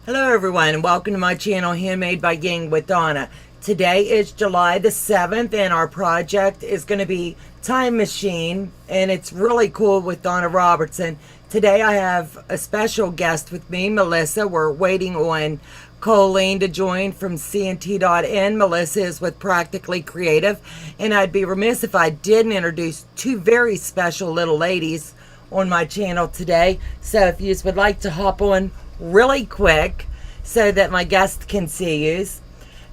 Hello everyone and welcome to my channel Handmade by Ying with Donna. Today is July the 7th and our project is going to be Time Machine, and it's really cool with Donna Robertson. Today I have a special guest with me, Melissa. We're waiting on Colleen to join from CNT.N. Melissa is with Practically Creative, and I'd be remiss if I didn't introduce two very special little ladies on my channel today. So if you would like to hop on really quick so that my guest can see you.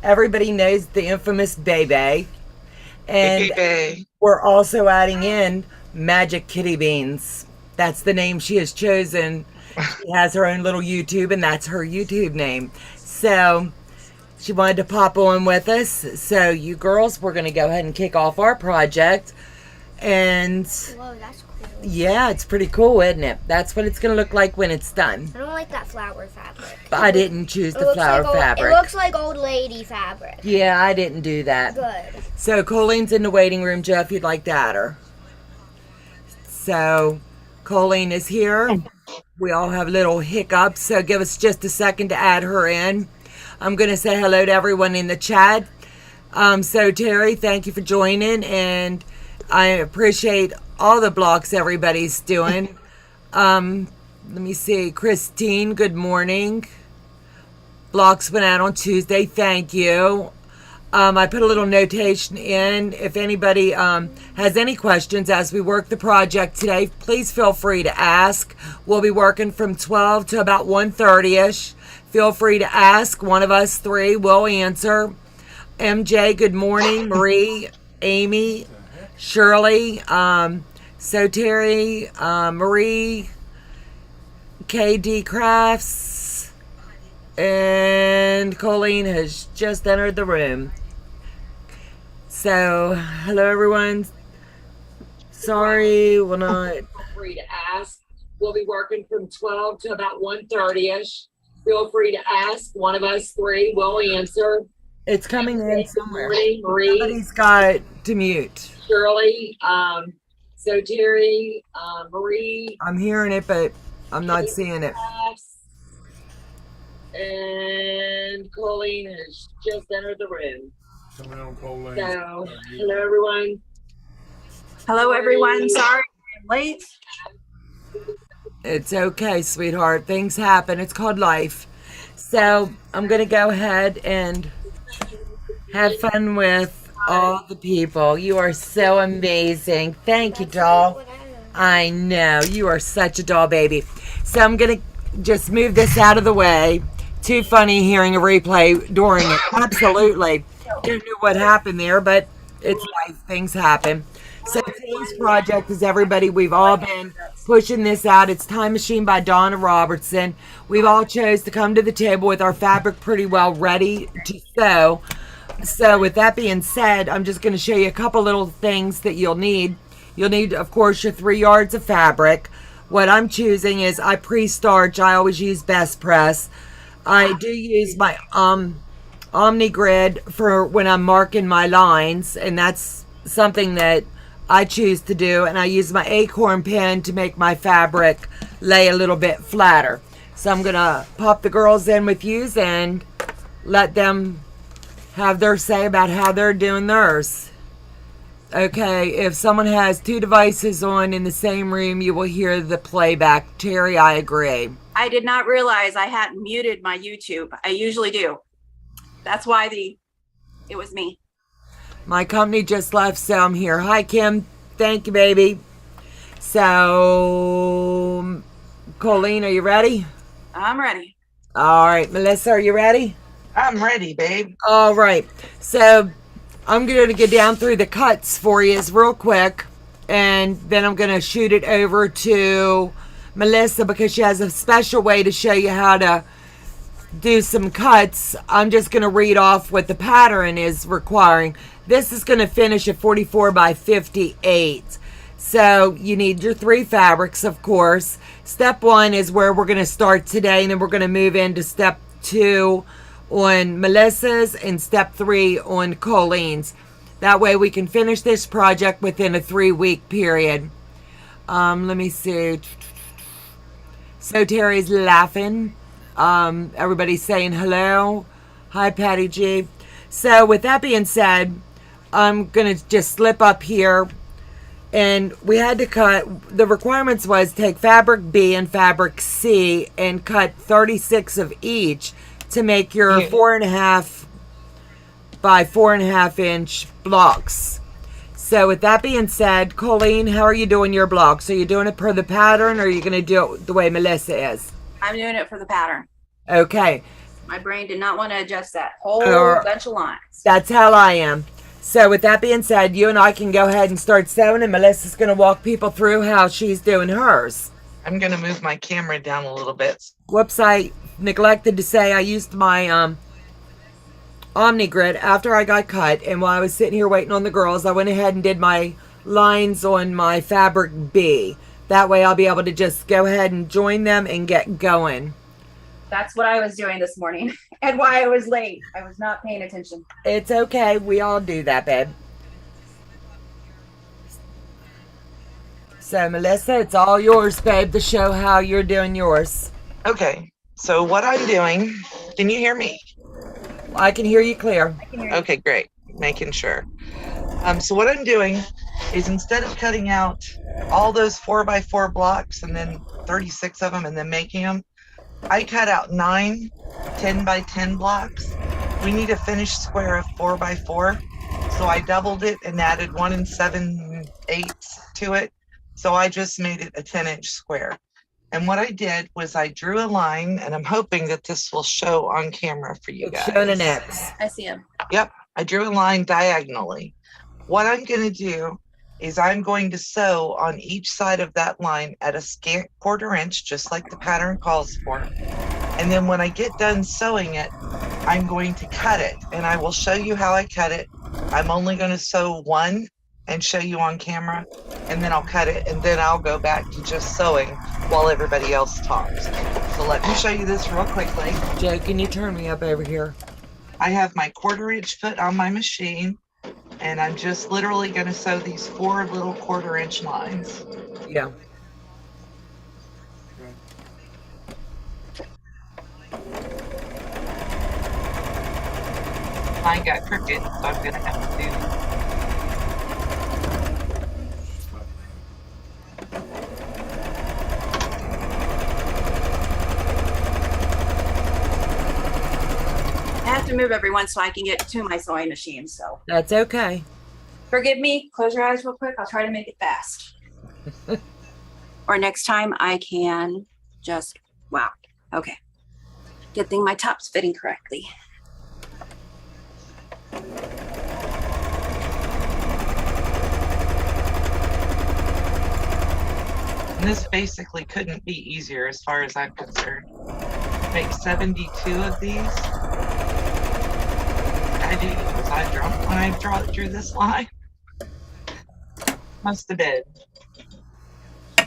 Everybody knows the infamous Bebe. And we're also adding in Magic Kitty Beans. That's the name she has chosen. She has her own little YouTube, and that's her YouTube name. So she wanted to pop on with us. So you girls, we're going to go ahead and kick off our project. And whoa, that's cool. Yeah, it's pretty cool, isn't it? That's what it's going to look like when it's done. I don't like that flower fabric. But I didn't choose the flower fabric. It looks like old lady fabric. Yeah, I didn't do that. Good. So Colleen's in the waiting room, Joe, if you'd like to add her. So Colleen is here. We all have little hiccups, so give us just a second to add her in. I'm going to say hello to everyone in the chat. So Terry, thank you for joining, and I appreciate all the blocks everybody's doing. Let me see. Christine, good morning. Blocks went out on Tuesday. Thank you. I put a little notation in. If anybody has any questions as we work the project today, please feel free to ask. We'll be working from 12 to about 1:30ish. Feel free to ask. One of us three will answer. MJ, good morning. Marie, Amy, Shirley, so Terry, Marie, KD Crafts, and Colleen has just entered the room. So, hello everyone. Sorry, we're not. Feel free to ask. We'll be working from 12 to about 1:30ish. Feel free to ask. One of us three will answer. It's coming in somewhere. Marie. Somebody's got to mute. Shirley, so Terry, Marie. I'm hearing it, but I'm not seeing it. And Colleen has just entered the room. Coming on, Colleen. So, hello everyone. Hello everyone. Sorry I'm late. It's okay, sweetheart. Things happen. It's called life. So I'm going to go ahead and have fun with all the people. You are so amazing. Thank you, doll. I know. You are such a doll baby. So I'm going to just move this out of the way. Too funny hearing a replay during it. Absolutely. Don't know what happened there, but it's life. Things happen. So today's project is everybody. We've all been pushing this out. It's Time Machine by Donna Robertson. We've all chose to come to the table with our fabric pretty well ready to sew. So with that being said, I'm just going to show you a couple little things that you'll need. You'll need, of course, your 3 yards of fabric. What I'm choosing is I pre-starch. I always use Best Press. I do use my Omni Grid for when I'm marking my lines, and that's something that I choose to do. And I use my acorn pen to make my fabric lay a little bit flatter. So I'm going to pop the girls in with you and let them have their say about how they're doing theirs. Okay, if someone has two devices on in the same room, you will hear the playback. Terry, I agree. I did not realize I hadn't muted my YouTube. I usually do. That's why it was me. My company just left, so I'm here. Hi, Kim. Thank you, baby. So, Colleen, are you ready? I'm ready. All right, Melissa, are you ready? I'm ready, babe. All right. So I'm going to get down through the cuts for you real quick, and then I'm going to shoot it over to Melissa because she has a special way to show you how to do some cuts. I'm just going to read off what the pattern is requiring. This is going to finish at 44 by 58. So you need your 3 fabrics, of course. Step 1 is where we're going to start today, and then we're going to move into step 2 on Melissa's and step 3 on Colleen's. That way we can finish this project within a 3-week period. Let me see. So Terry's laughing. Everybody's saying hello. Hi, Patty G. So with that being said, I'm going to just slip up here. And we had to cut, the requirements was take fabric B and fabric C and cut 36 of each to make your 4.5 by 4.5 inch blocks. So with that being said, Colleen, how are you doing your blocks? Are you doing it per the pattern, or are you going to do it the way Melissa is? I'm doing it for the pattern. Okay. My brain did not want to adjust that whole bunch of lines. That's how I am. So with that being said, you and I can go ahead and start sewing, and Melissa's going to walk people through how she's doing hers. I'm going to move my camera down a little bit. Whoops, I neglected to say I used my Omni Grid after I got cut, and while I was sitting here waiting on the girls, I went ahead and did my lines on my fabric B. That way I'll be able to just go ahead and join them and get going. That's what I was doing this morning and why I was late. I was not paying attention. It's okay. We all do that, babe. So, Melissa, it's all yours, babe, to show how you're doing yours. Okay. So what I'm doing, can you hear me? I can hear you clear. I can hear you. Okay, great. Making sure. So what I'm doing is, instead of cutting out all those 4x4 blocks and then 36 of them and then making them, I cut out 9 10x10 blocks. We need a finished square of 4x4. So I doubled it and added 1 7/8 to it. So I just made it a 10-inch square. And what I did was I drew a line, and I'm hoping that this will show on camera for you guys. Showing an X. I see him. Yep, I drew a line diagonally. What I'm going to do is I'm going to sew on each side of that line at a scant 1/4 inch, just like the pattern calls for. And then when I get done sewing it, I'm going to cut it, and I will show you how I cut it. I'm only going to sew one and show you on camera, and then I'll cut it, and then I'll go back to just sewing while everybody else talks. So let me show you this real quickly. Joe, can you turn me up over here? I have my 1/4 inch foot on my machine, and I'm just literally going to sew these 4 little 1/4 inch lines. Yeah. Mine got crooked, so I'm going to have to do. I have to move everyone so I can get to my sewing machine. So That's okay. forgive me. Close your eyes real quick. I'll try to make it fast. Or next time I can just, wow. Okay. Good thing my top's fitting correctly. And this basically couldn't be easier as far as I'm concerned. Make 72 of these. I do. Was I drunk when I drew this line? Must have been. You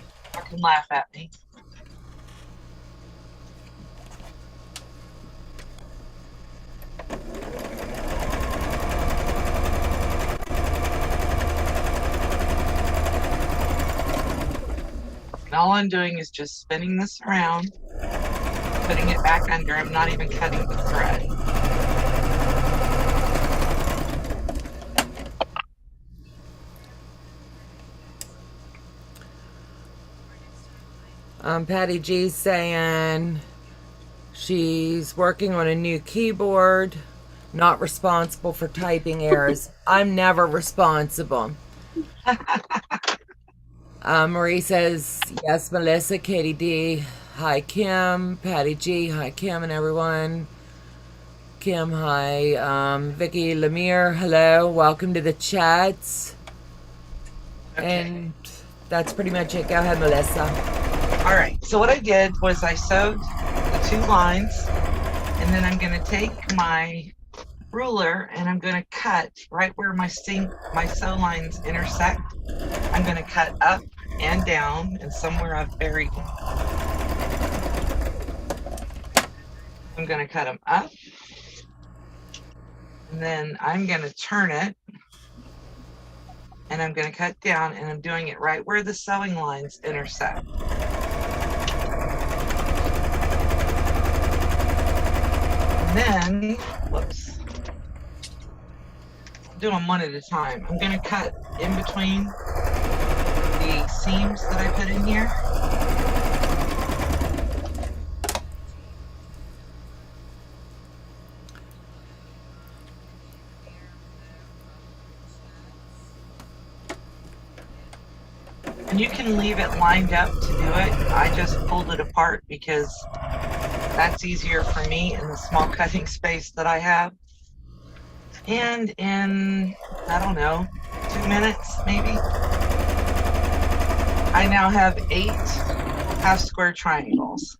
can laugh at me. And all I'm doing is just spinning this around, putting it back under. I'm not even cutting the thread. Patty G's saying she's working on a new keyboard, not responsible for typing errors. I'm never responsible. Marie says, yes, Melissa, Katie D, hi, Kim, Patty G, hi, Kim, and everyone. Kim, hi, Vicky Lemire, hello, welcome to the chats. Okay. And that's pretty much it. Go ahead, Melissa. All right, so what I did was I sewed the 2 lines, and then I'm going to take my ruler and I'm going to cut right where my sew lines intersect. I'm going to cut up and down, and somewhere I've buried them. I'm going to cut them up, and then I'm going to turn it, and I'm going to cut down, and I'm doing it right where the sewing lines intersect. then, whoops, I'm doing one at a time. I'm going to cut in between the seams that I put in here. And you can leave it lined up to do it. I just pulled it apart because that's easier for me in the small cutting space that I have. And in, I don't know, 2 minutes maybe, I now have 8 half square triangles.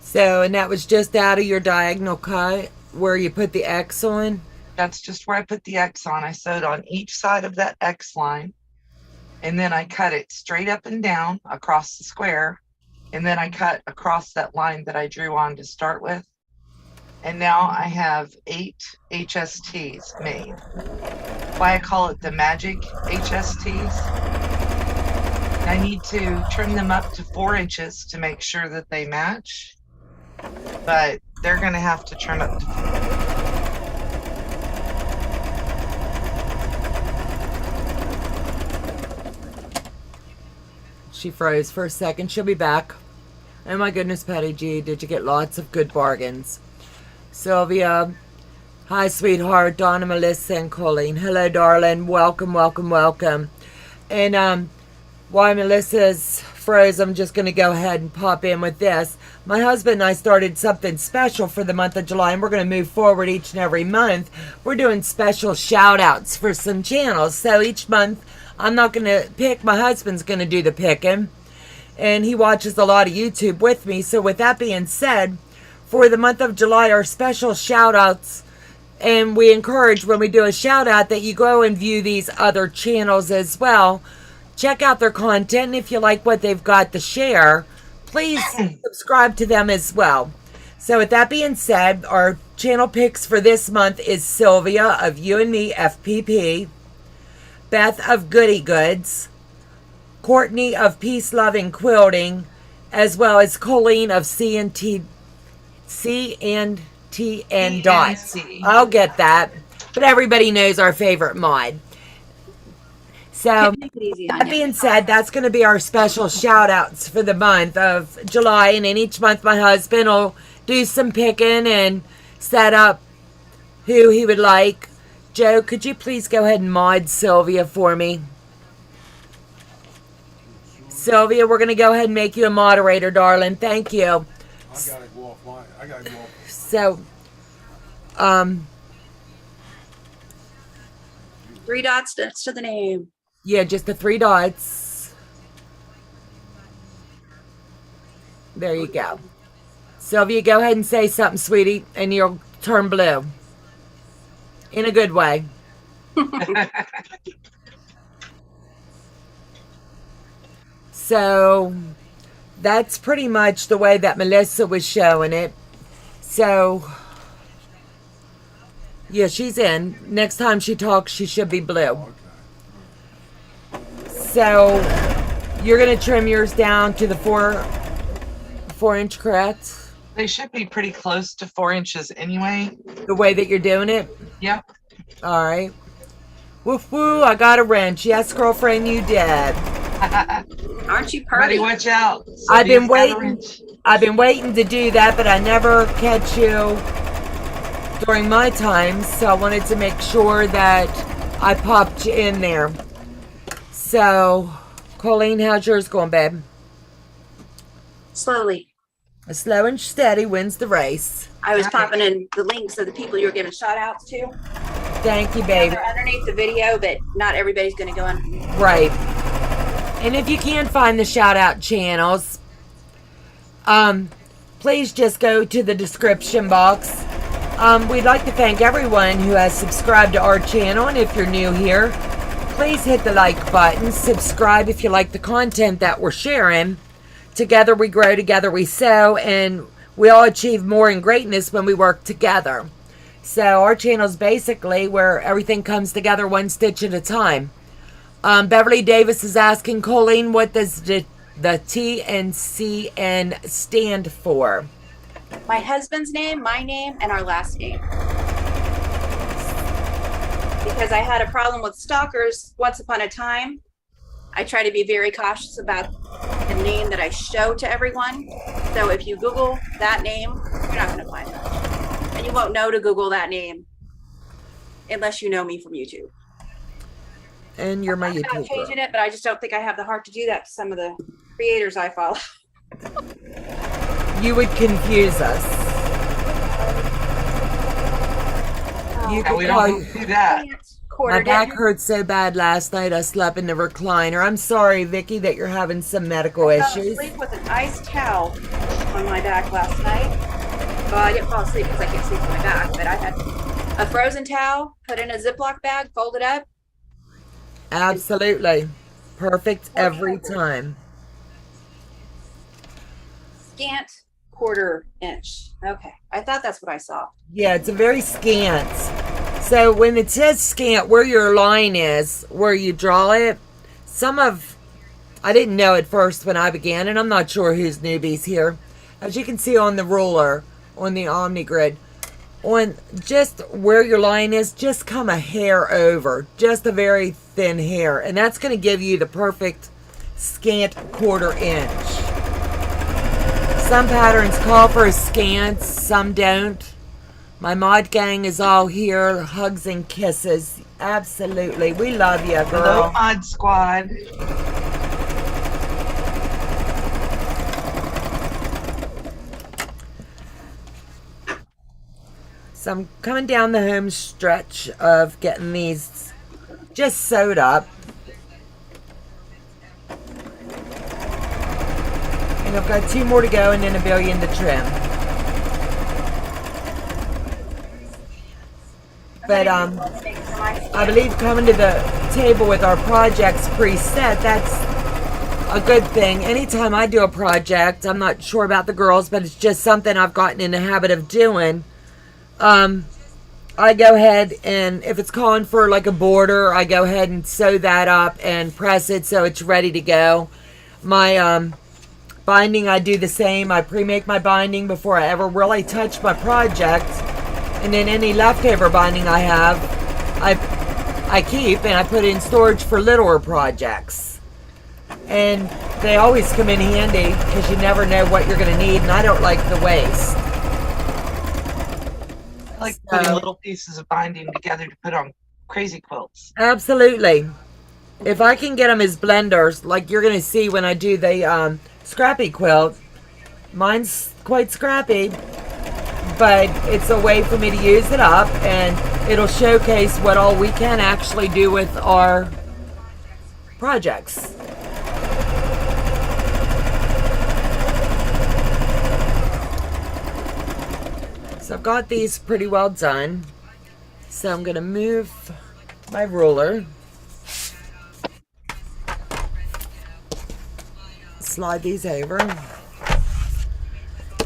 So, and that was just out of your diagonal cut where you put the X on? That's just where I put the X on. I sewed on each side of that X line. And then I cut it straight up and down across the square. And then I cut across that line that I drew on to start with. And now I have 8 HSTs made. Why I call it the magic HSTs. I need to trim them up to 4 inches to make sure that they match. But they're going to have to trim up to 4. She froze for a second. She'll be back. Oh my goodness, Patty G, did you get lots of good bargains? Sylvia, hi sweetheart, Donna, Melissa, and Colleen. Hello, darling. Welcome, welcome, welcome. And while Melissa's froze, I'm just going to go ahead and pop in with this. My husband and I started something special for the month of July, and we're going to move forward each and every month. We're doing special shout outs for some channels. So each month, I'm not going to pick. My husband's going to do the picking. And he watches a lot of YouTube with me. So with that being said, for the month of July, our special shout outs, and we encourage when we do a shout out that you go and view these other channels as well. Check out their content. And if you like what they've got to share, please subscribe to them as well. So with that being said, our channel picks for this month is Sylvia of You&MeFPP, Beth of Goody Goods, Courtney of Peace Loving Quilting, as well as Colleen of C&T and Dots. I'll get that. But everybody knows our favorite mod. So, that being said, that's going to be our special shout outs for the month of July. And then each month my husband will do some picking and set up who he would like. Joe, could you please go ahead and mod Sylvia for me? Sylvia, we're going to go ahead and make you a moderator, darling. Thank you. I gotta go offline. I gotta go off. So, 3 dots next to the name. yeah, just the 3 dots. There you go. Sylvia, go ahead and say something, sweetie, and you'll turn blue. In a good way. So, that's pretty much the way that Melissa was showing it. So, yeah, she's in. Next time she talks, she should be blue. So, you're going to trim yours down to the 4 inch, correct? They should be pretty close to 4 inches anyway. The way that you're doing it? Yep. All right. Woof woo, I got a wrench. Yes, girlfriend, you did. Aren't you Buddy, purty? watch out. I've been Sylvia's got a waiting. wrench. I've been waiting to do that, but I never catch you during my time, so I wanted to make sure that I popped you in there. So, Colleen, how's yours going, babe? Slowly. A slow and steady wins the race. I was popping in the links of the people you were giving shout outs to. Thank you, baby. They're underneath the video, but not everybody's going to go in. Right. And if you can find the shout out channels, please just go to the description box. We'd like to thank everyone who has subscribed to our channel. And if you're new here, please hit the like button. Subscribe if you like the content that we're sharing. Together we grow, together we sew, and we all achieve more in greatness when we work together. So our channel is basically where everything comes together one stitch at a time. Beverly Davis is asking, Colleen, what does the T and CN stand for? my husband's name, my name, and our last name. Because I had a problem with stalkers once upon a time. I try to be very cautious about the name that I show to everyone. So if you Google that name, you're not going to find much. And you won't know to Google that name unless you know me from YouTube. And you're my I'm not YouTube changing girl. it, but I just don't think I have the heart to do that to some of the creators I follow. You would confuse us. You Yeah, could we call don't do that. my back hurt so bad last night I slept in the recliner. I'm sorry, Vicky, that you're having some medical I fell issues. asleep with an iced towel on my back last night. Well, I didn't fall asleep because I can't sleep on my back, but I had a frozen towel put in a Ziploc bag, folded up. Absolutely. Perfect every time. Scant quarter-inch. Okay, I thought that's what I saw. Yeah, it's a very scant. So when it says scant, where your line is, where you draw it, I didn't know at first when I began, and I'm not sure who's newbies here. As you can see on the ruler, on the Omni Grid, on just where your line is, just come a hair over, just a very thin hair, and that's going to give you the perfect scant quarter-inch. Some patterns call for a scant, some don't. My mod gang is all here, hugs and kisses. Absolutely, we love you, Hello, girl. Mod Squad. So I'm coming down the home stretch of getting these just sewed up. And I've got 2 more to go and then 1 billion to trim. But I believe coming to the table with our projects preset, that's a good thing. Anytime I do a project, I'm not sure about the girls, but it's just something I've gotten in the habit of doing. I go ahead and if it's calling for like a border, I go ahead and sew that up and press it so it's ready to go. My binding, I do the same. I pre-make my binding before I ever really touch my project. And then any leftover binding I have, I keep and I put in storage for littler projects. And they always come in handy because you never know what you're going to need, and I don't like the waste. I like putting little pieces of binding together to put on crazy quilts. Absolutely. If I can get them as blenders, like you're going to see when I do the scrappy quilt, mine's quite scrappy, but it's a way for me to use it up, and it'll showcase what all we can actually do with our projects. So I've got these pretty well done. So I'm going to move my ruler. Slide these over.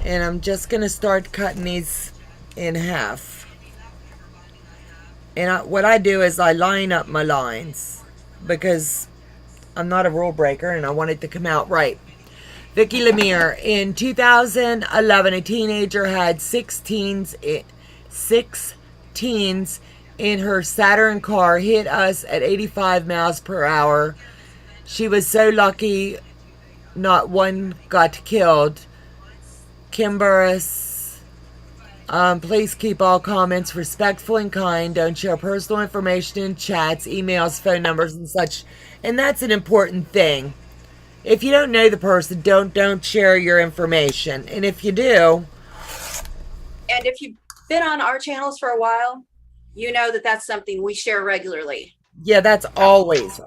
And I'm just going to start cutting these in half. And what I do is I line up my lines because I'm not a rule breaker and I want it to come out right. Vicki Lemire, in 2011, a teenager had 6 teens in her Saturn car hit us at 85 miles per hour. She was so lucky not one got killed. Kim Burris, please keep all comments respectful and kind. Don't share personal information in chats, emails, phone numbers, and such. And that's an important thing. If you don't know the person, don't share your information. And if you do, and if you've been on our channels for a while, you know that that's something we share regularly. yeah, that's always.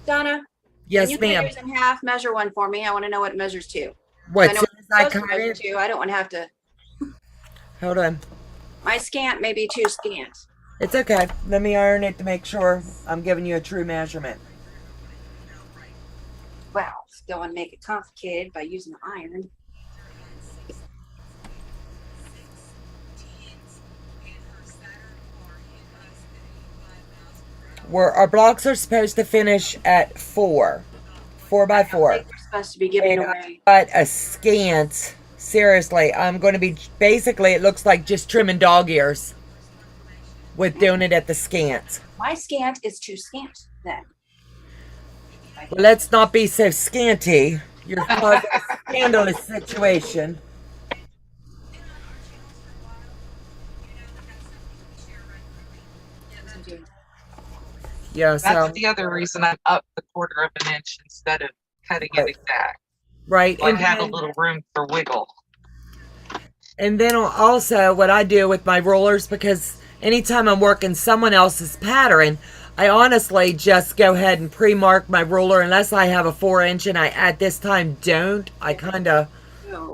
Donna, Yes, you cut ma'am. yours in half, measure one for me. I want to know what it measures to. What? I know Soon as I it's supposed cut to measure it? to. I don't want to have to. Hold on. My scant may be too scant. It's okay. Let me iron it to make sure I'm giving you a true measurement. Well, still want to make it complicated by using the iron. Our blocks are supposed to finish at 4 by 4. They're supposed to be giving And away. I got a scant. Seriously, I'm going to be basically, it looks like just trimming dog ears with doing it at the scant. My scant is too scant then. Well, let's not be so scanty. You're causing a scandalous situation. Yeah, That's so, the other reason I'm up the 1/4 of an inch instead of cutting it exact. right. So I have a little room for wiggle. And then also what I do with my rollers, because anytime I'm working someone else's pattern, I honestly just go ahead and pre-mark my ruler unless I have a 4-inch and I at this time don't. I kind of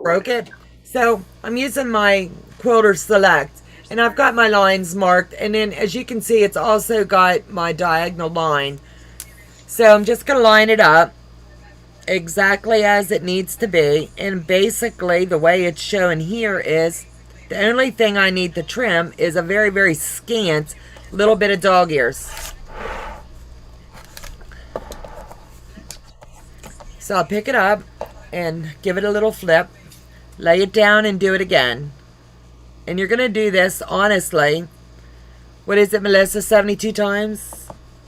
broke it. So I'm using my Quilter Select and I've got my lines marked, and then as you can see it's also got my diagonal line. So I'm just going to line it up exactly as it needs to be, and basically the way it's shown here is the only thing I need to trim is a very, very scant little bit of dog ears. So I'll pick it up and give it a little flip, lay it down and do it again. And you're going to do this, honestly, what is it, Melissa, 72 times?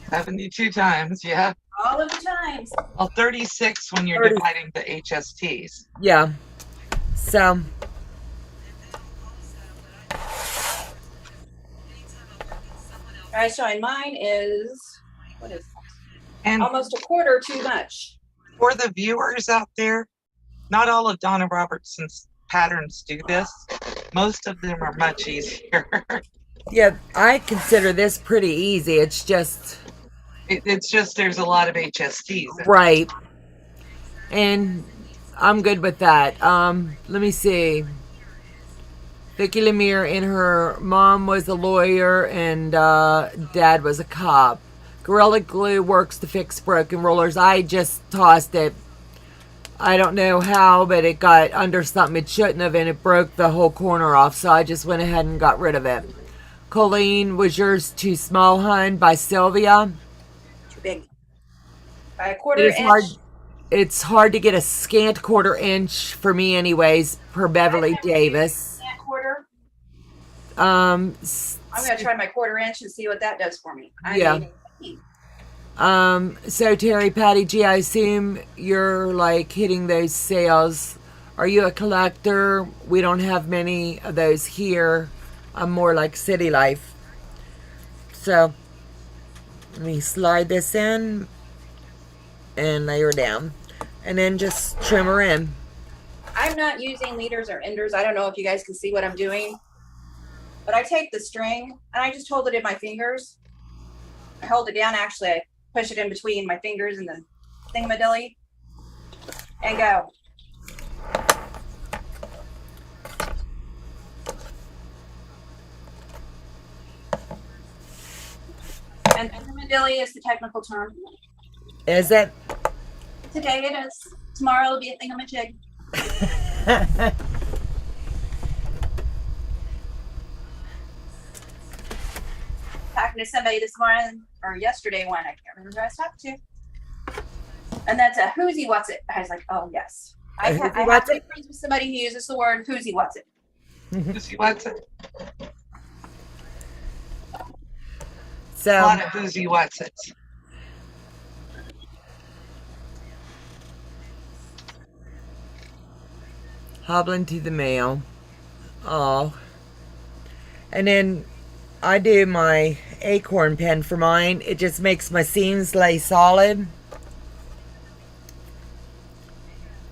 72 times, yeah. All of the times. Well, 36 when you're 30. dividing the HSTs. Yeah. So All right, so mine is, what is And almost a 1/4 too much. for the viewers out there, not all of Donna Robertson's patterns do this. Most of them are much easier. yeah, I consider this pretty easy. It's just It's just there's a lot of HSTs. right. And I'm good with that. Let me see. Vicky Lemire and her mom was a lawyer and dad was a cop. Gorilla Glue works to fix broken rollers. I just tossed it. I don't know how, but it got under something it shouldn't have, and it broke the whole corner off, so I just went ahead and got rid of it. Colleen, was yours too small, hun? By Sylvia. Too big. By a It 1/4 is hard. inch. It's hard to get a scant 1/4 inch for me, anyways, per Beverly Davis. That 1/4. Um, I'm going to try my 1/4 inch and see what that does for me. Yeah. So Terry, Patty G, I assume you're like hitting those sales. Are you a collector? We don't have many of those here. I'm more like city life. So let me slide this in and lay her down, and then just trim her in. I'm not using leaders or enders. I don't know if you guys can see what I'm doing, but I take the string and I just hold it in my fingers. I hold it down, actually, I push it in between my fingers and the thingamadilly and go. And thingamadilly is the technical term. Is it? Today it is. Tomorrow it'll be a thingamajig. Talking to somebody this morning or yesterday one, I can't remember who I was talking to. And that's a whoosy what's it. I was like, oh yes. I have to be friends with somebody who uses the word whoosy what's it. Whoosy what's it? So A lot of whoosy what's it. hobbling to the mail. Oh. And then I do my acorn pen for mine. It just makes my seams lay solid.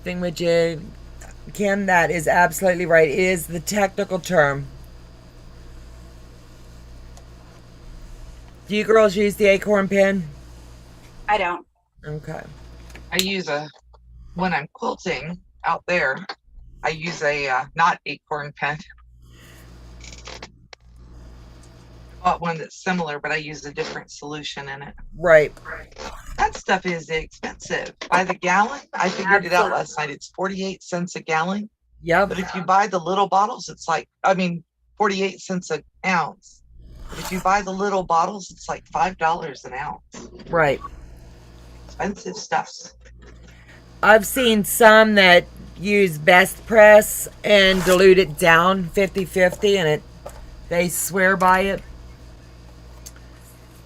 Thingamajig. Kim, that is absolutely right. It is the technical term. Do you girls use the acorn pen? I don't. Okay. I use when I'm quilting out there, I use a not acorn pen. Bought one that's similar, but I use a different solution in it. Right. That stuff is expensive. By the gallon, I figured it out last night. It's 48 cents a gallon. Yep. But if you buy the little bottles, it's like, 48 cents an ounce. But if you buy the little bottles, it's like $5 an ounce. Right. Expensive stuff. I've seen some that use best press and dilute it down 50-50, and they swear by it.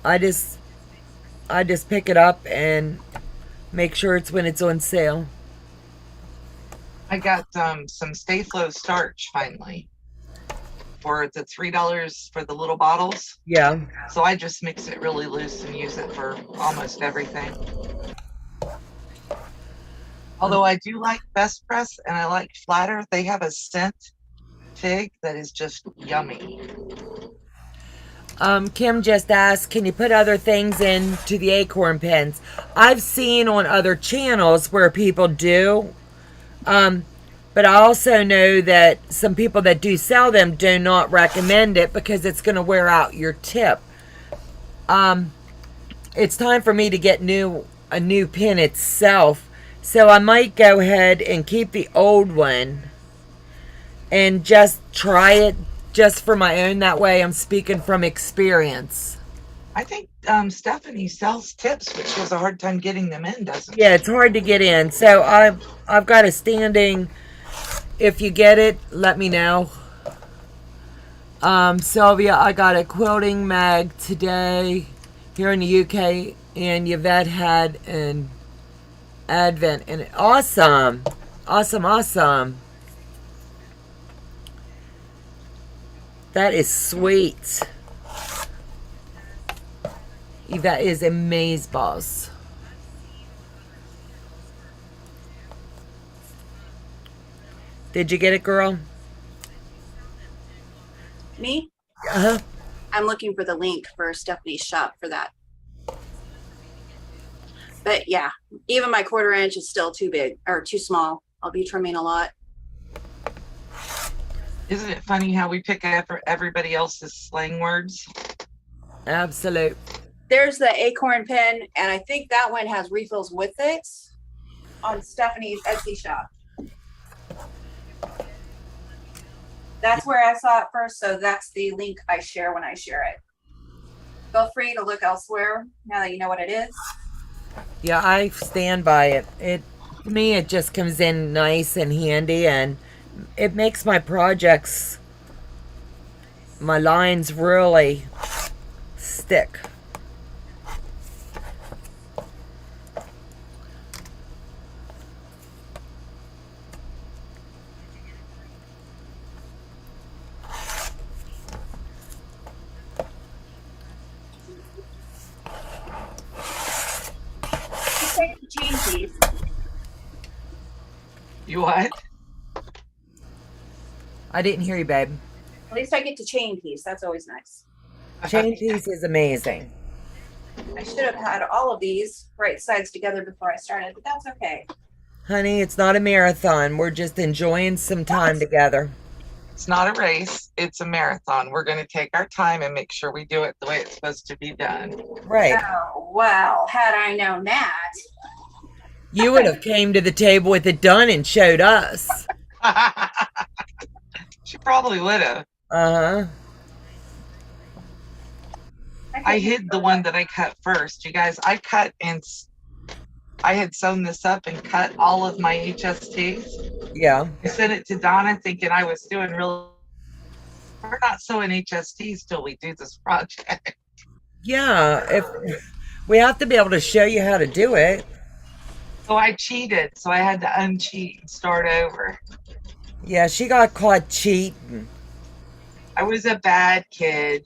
I just pick it up and make sure it's when it's on sale. I got some Stay Flow starch finally for the $3 for the little bottles. Yeah. So I just mix it really loose and use it for almost everything. Although I do like Best Press and I like Flatter, they have a scent fig that is just yummy. Kim just asked, can you put other things into the acorn pens? I've seen on other channels where people do, but I also know that some people that do sell them do not recommend it because it's going to wear out your tip. It's time for me to get a new pen itself, so I might go ahead and keep the old one and just try it just for my own. That way I'm speaking from experience. I think Stephanie sells tips, but she has a hard time getting them in, doesn't she? Yeah, it's hard to get in. So I've got a standing. If you get it, let me know. Sylvia, I got a quilting mag today here in the UK, and Yvette had an advent, and awesome. That is sweet. Yvette is amazeballs. Did you get it, girl? Me? Uh-huh. I'm looking for the link for Stephanie's shop for that. But yeah, even my 1/4 inch is still too big or too small. I'll be trimming a lot. Isn't it funny how we pick after everybody else's slang words? Absolute. There's the acorn pen, and I think that one has refills with it on Stephanie's Etsy shop. That's where I saw it first, so that's the link I share when I share it. Feel free to look elsewhere now that you know what it is. Yeah, I stand by it. To me, it just comes in nice and handy, and it makes my projects, my lines really stick. Change these. You what? I didn't hear you, babe. At least I get to chain piece. That's always nice. Chain piece is amazing. I should have had all of these right sides together before I started, but that's okay. Honey, it's not a marathon. We're just enjoying some time together. It's not a race, it's a marathon. We're going to take our time and make sure we do it the way it's supposed to be done. Right. Oh, well, had I known that. You would have came to the table with it done and showed us. She probably would have. Uh-huh. I hid the one that I cut first. You guys, I cut and I had sewn this up and cut all of my HSTs. Yeah. I sent it to Donna thinking I was doing real. We're not sewing HSTs till we do this project. Yeah. If we have to be able to show you how to do it. So I cheated. So I had to uncheat and start over. Yeah, she got caught cheating. I was a bad kid.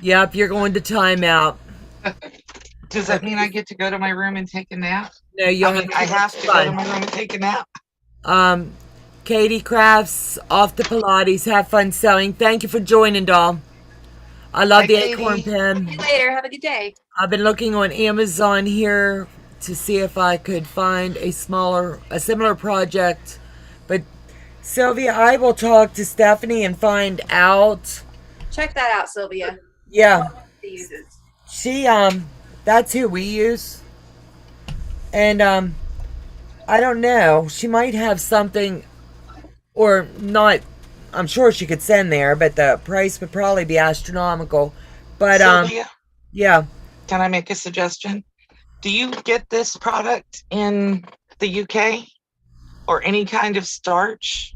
Yep, you're going to timeout. Does that mean I get to go to my room and take a nap? No, you I have to go to my room and take a nap. Katie Crafts, off to Pilates. Have fun sewing. Thank you for joining, doll. I love Bye, the Katie. acorn pen. See you later. Have a good day. I've been looking on Amazon here to see if I could find a similar project. But Sylvia, I will talk to Stephanie and find out. Check that out, Sylvia. Yeah. She uses. She, that's who we use. And, I don't know. She might have something, or not. I'm sure she could send there, but the price would probably be astronomical. But, Sylvia, yeah. can I make a suggestion? Do you get this product in the UK or any kind of starch?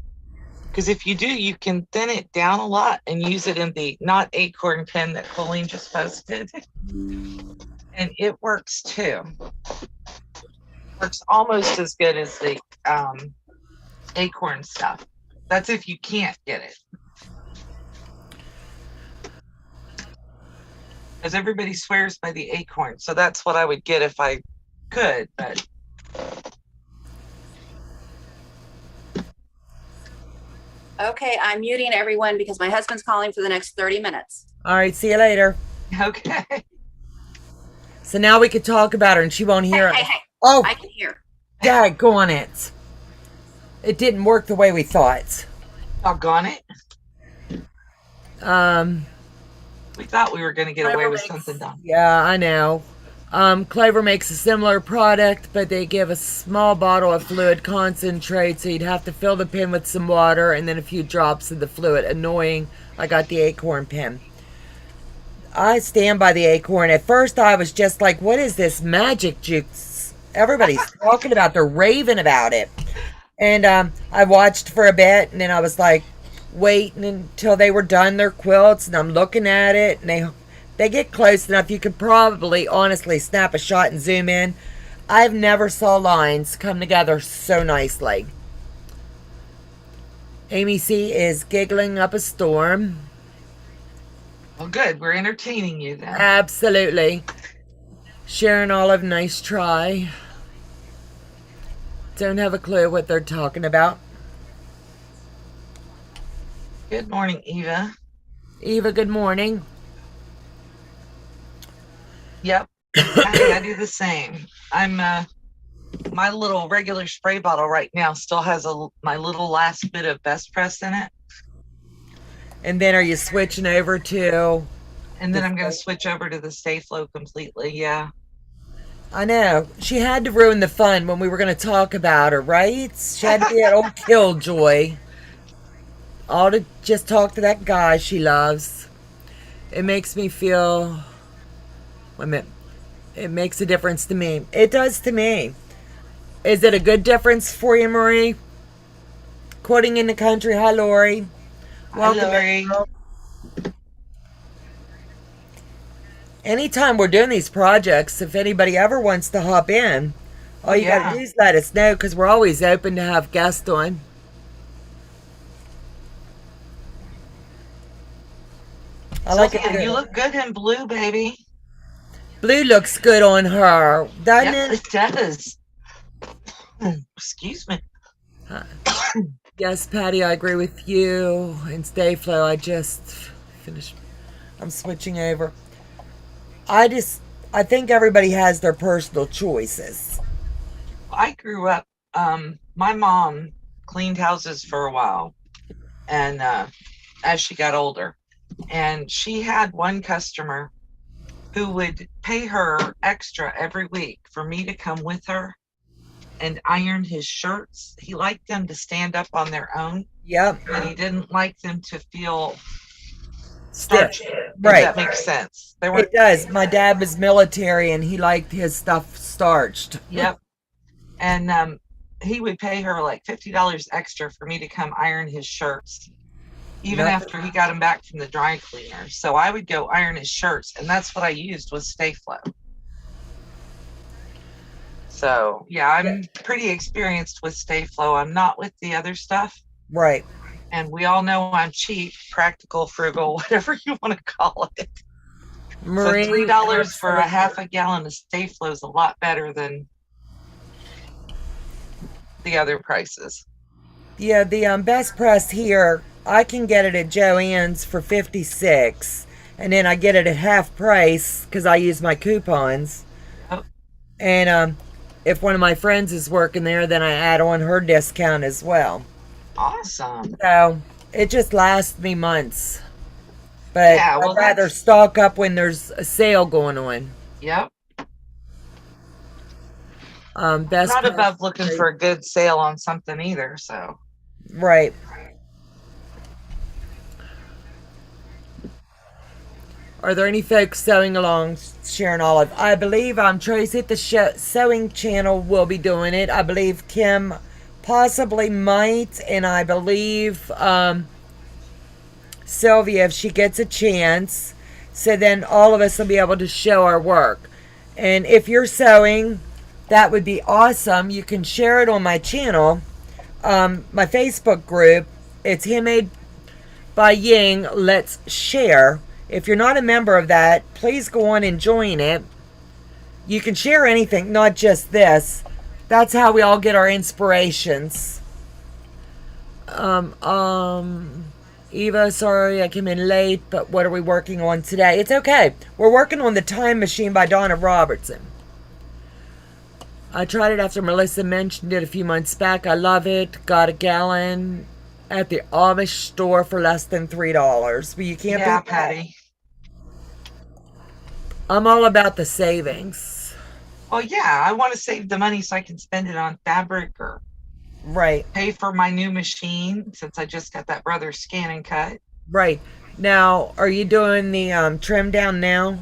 Because if you do, you can thin it down a lot and use it in the not acorn pen that Colleen just posted. And it works too. Works almost as good as the acorn stuff. That's if you can't get it. Because everybody swears by the acorn. So that's what I would get if I could, but Okay, I'm muting everyone because my husband's calling for the next 30 minutes. All right, see you later. okay. So now we could talk about her and she won't hear us. Hey, Oh, I can hear. daggone it. It didn't work the way we thought. Doggone it. We thought we were going to get away with something done. Yeah, I know. Clover makes a similar product, but they give a small bottle of fluid concentrate, so you'd have to fill the pen with some water and then a few drops of the fluid. Annoying. I got the acorn pen. I stand by the acorn. At first, I was just like, what is this magic juice? Everybody's talking about, they're raving about it. And I watched for a bit, and then I was like, waiting until they were done their quilts, and I'm looking at it, and they get close enough you could probably honestly snap a shot and zoom in. I've never saw lines come together so nicely. Amy C is giggling up a storm. Well, good. We're entertaining you then. Absolutely. Sharon Olive, nice try. Don't have a clue what they're talking about. Good morning, Eva. Eva, good morning. Yep. I do the same. I'm my little regular spray bottle right now still has my little last bit of best press in it. And then are you switching over to? And then I'm going to switch over to the Stay Flow completely. Yeah. I know. She had to ruin the fun when we were going to talk about her, right? She had to be an old killjoy. All to just talk to that guy she loves. It makes me feel... Wait a minute. It makes a difference to me. It does to me. Is it a good difference for you, Marie? Quoting in the country. Hi, Lori. Welcome, Lori. Anytime we're doing these projects, if anybody ever wants to hop in, all you got to do is let us know, because we're always open to have guests on. I like it. You look good in blue, baby. Blue looks good on her, doesn't it? It does. Excuse me. Yes, Patty, I agree with you. And Stay Flow, I just finished. I'm switching over. I think everybody has their personal choices. I grew up, my mom cleaned houses for a while, and as she got older, and she had one customer who would pay her extra every week for me to come with her and iron his shirts. He liked them to stand up on their own. Yep. And he didn't like them to feel stiff. Right. If that makes sense. It does. My dad was military and he liked his stuff starched. Yep. And he would pay her like $50 extra for me to come iron his shirts, even after he got them back from the dry cleaner. So I would go iron his shirts, and that's what I used was Stay Flow. So yeah, I'm pretty experienced with Stay Flow. I'm not with the other stuff. Right. And we all know I'm cheap, practical, frugal, whatever you want to call it. Marie, so $3 for a half a gallon of Stay Flow is a lot better than the other prices. Yeah, the best press here, I can get it at Joann's for $56, and then I get it at half price because I use my coupons. Yep. And if one of my friends is working there, then I add on her discount as well. Awesome. So it just lasts me months. But yeah, well, I'd rather stock up when there's a sale going on. Yep. Best not above looking for a good sale on something either, so. Right. Are there any folks sewing along, Sharon Olive? I believe Tracy at the sewing channel will be doing it. I believe Kim possibly might, and I believe Sylvia if she gets a chance. So then all of us will be able to show our work. And if you're sewing, that would be awesome. You can share it on my channel, my Facebook group. It's Handmade by Ying. Let's share. If you're not a member of that, please go on and join it. You can share anything, not just this. That's how we all get our inspirations. Eva, sorry I came in late, but what are we working on today? It's okay. We're working on The Time Machine by Donna Robertson. I tried it after Melissa mentioned it a few months back. I love it. Got a gallon at the Amish store for less than $3. But you can't Yeah, beat that. Patty. I'm all about the savings. Well, yeah, I want to save the money so I can spend it on fabric or Right, pay for my new machine since I just got that Brothers Scan and Cut. right. Now, are you doing the trim down now?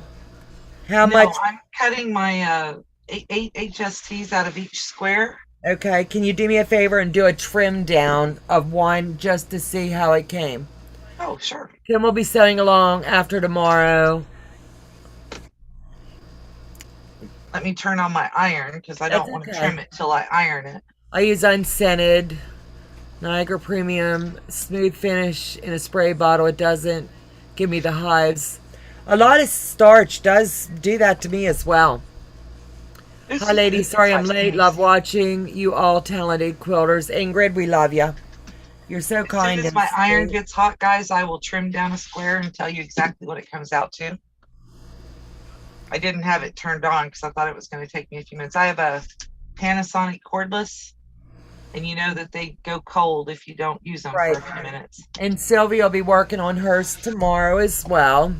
How No, much? I'm cutting my eight HSTs out of each square. Okay, can you do me a favor and do a trim down of one just to see how it came? Oh, sure. Kim will be sewing along after tomorrow. Let me turn on my iron because I That's don't want to okay. trim it till I iron it. I use unscented Niagara Premium smooth finish in a spray bottle. It doesn't give me the hives. A lot of starch does do that to me as well. Hi, ladies. Sorry I'm late. Love watching you all talented quilters. Ingrid, we love you. You're so As kind. soon as and my iron sweet. gets hot, guys, I will trim down a square and tell you exactly what it comes out to. I didn't have it turned on because I thought it was going to take me a few minutes. I have a Panasonic cordless, and you know that they go cold if you don't use them Right. for a few minutes. And Sylvia will be working on hers tomorrow as well.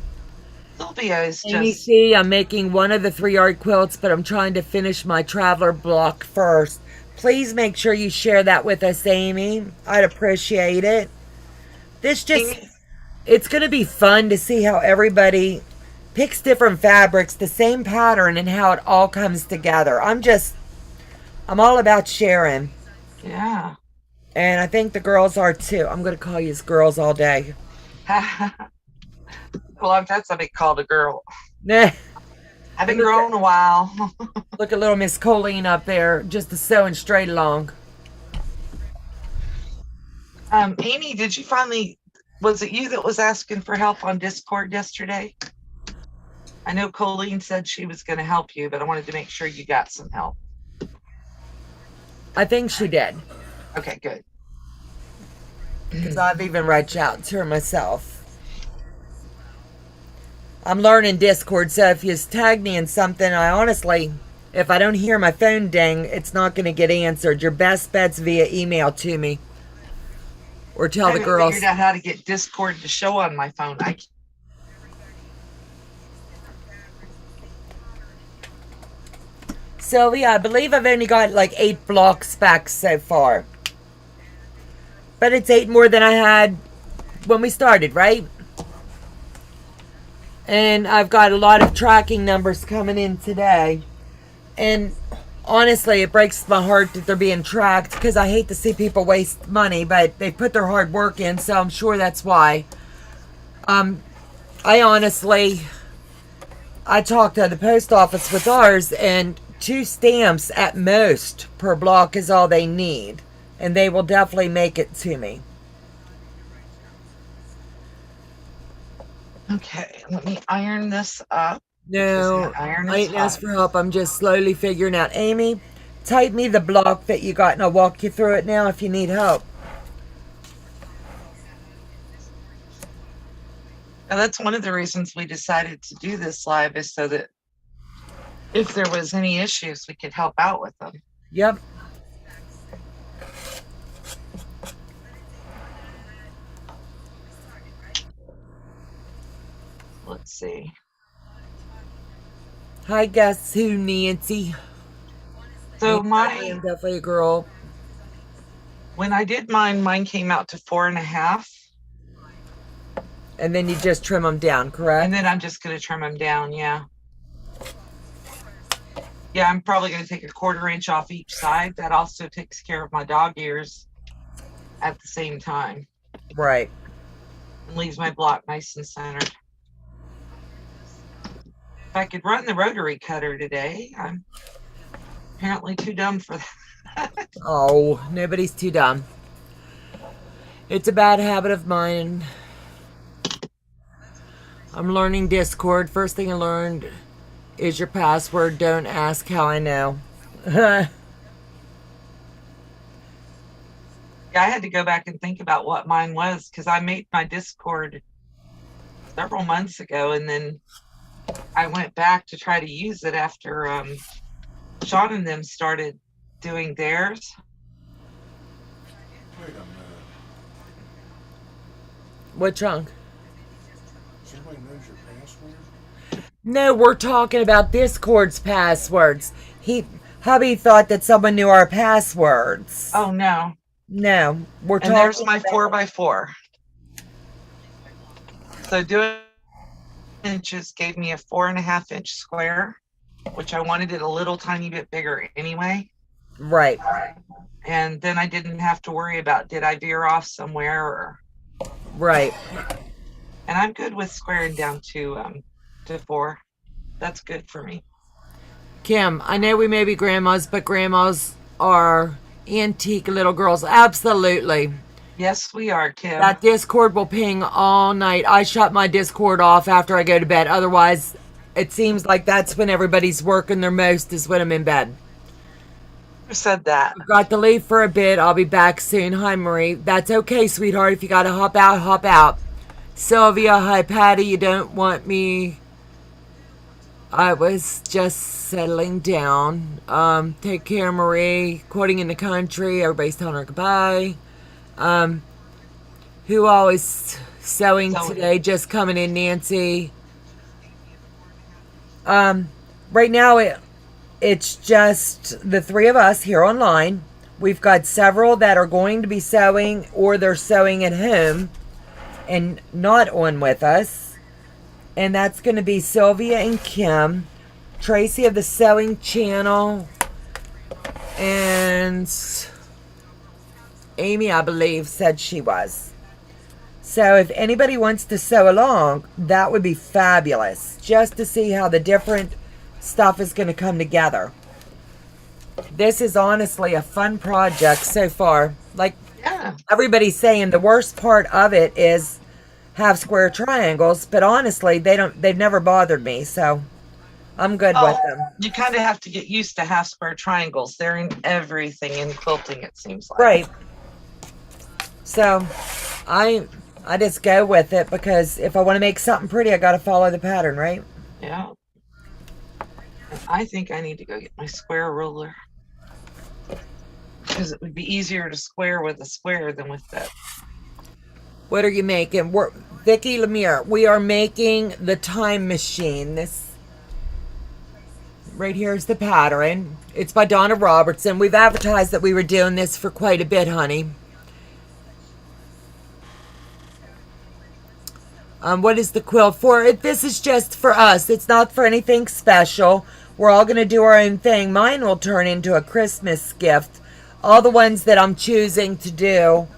Sylvia is Amy just, C, I'm making one of the 3-yard quilts, but I'm trying to finish my traveler block first. Please make sure you share that with us, Amy. I'd appreciate it. This just, Amy, it's going to be fun to see how everybody picks different fabrics, the same pattern, and how it all comes together. I'm all about sharing. yeah. And I think the girls are too. I'm going to call you as girls all day. Well, that's a big call to girl. Nah. Haven't grown a while. Look at little Miss Colleen up there, just sewing straight along. Amy, did you finally, was it you that was asking for help on Discord yesterday? I know Colleen said she was going to help you, but I wanted to make sure you got some help. I think she did. Okay, good. Because I've even reached out to her myself. I'm learning Discord, so if you tag me in something, I honestly, if I don't hear my phone ding, it's not going to get answered. Your best bet's via email to me. Or tell I the haven't girls. figured out how to get Discord to show on my phone. Sylvia, I believe I've only got like 8 blocks back so far. But it's 8 more than I had when we started, right? And I've got a lot of tracking numbers coming in today. And honestly, it breaks my heart that they're being tracked because I hate to see people waste money, but they put their hard work in, so I'm sure that's why. I talked to the post office with ours, and 2 stamps at most per block is all they need. And they will definitely make it to me. Okay, let me iron this up. No, Iron I is ain't asked hot. for help. I'm just slowly figuring out. Amy, type me the block that you got, and I'll walk you through it now if you need help. Now, that's one of the reasons we decided to do this live, is so that if there was any issues, we could help out with them. Yep. Let's see. Hi, guess who, Nancy? So I am definitely a girl. when I did mine came out to 4.5. And then you just trim them down, correct? And then I'm just going to trim them down. Yeah. Yeah, I'm probably going to take a 1/4 inch off each side. That also takes care of my dog ears at the same time. Right. And leaves my block nice and centered. If I could run the rotary cutter today, I'm apparently too dumb for that. Oh, nobody's too dumb. It's a bad habit of mine. I'm learning Discord. First thing I learned is your password. Don't ask how I know. Yeah, I had to go back and think about what mine was because I made my Discord several months ago, and then I went back to try to use it after Sean and them started doing theirs. Wait a minute. What chunk? Somebody knows your password? No, we're talking about Discord's passwords. Hubby thought that someone knew our passwords. Oh no. No, we're And talking there's my about 4x4. So doing inches gave me a 4.5 inch square, which I wanted it a little tiny bit bigger anyway. Right. And then I didn't have to worry about did I veer off somewhere or. Right. And I'm good with squaring down to 4. That's good for me. Kim, I know we may be grandmas, but grandmas are antique little girls. Absolutely. Yes, we are, Kim. That Discord will ping all night. I shut my Discord off after I go to bed. Otherwise, it seems like that's when everybody's working their most, is when I'm in bed. Who said that? I've got to leave for a bit. I'll be back soon. Hi, Marie. That's okay, sweetheart. If you got to hop out, hop out. Sylvia, hi, Patty. You don't want me. I was just settling down. Take care, Marie. Quoting in the country. Everybody's telling her goodbye. Who always sewing today? Just coming in, Nancy. Right now, it's just the 3 of us here online. We've got several that are going to be sewing, or they're sewing at home and not on with us. And that's going to be Sylvia and Kim, Tracy of the Sewing Channel, and Amy, I believe, said she was. So if anybody wants to sew along, that would be fabulous, just to see how the different stuff is going to come together. This is honestly a fun project so far. Like, Yeah. everybody's saying, the worst part of it is half square triangles, but honestly, they've never bothered me, so I'm good with them. You kind of have to get used to half square triangles. They're in everything in quilting, it seems like. Right. So I just go with it, because if I want to make something pretty, I got to follow the pattern, right? Yeah. I think I need to go get my square ruler, because it would be easier to square with a square than with that. What are you making? Vicki Lemire, we are making the time machine. This right here is the pattern. It's by Donna Robertson. We've advertised that we were doing this for quite a bit, honey. What is the quilt for? This is just for us. It's not for anything special. We're all going to do our own thing. Mine will turn into a Christmas gift. All the ones that I'm choosing to do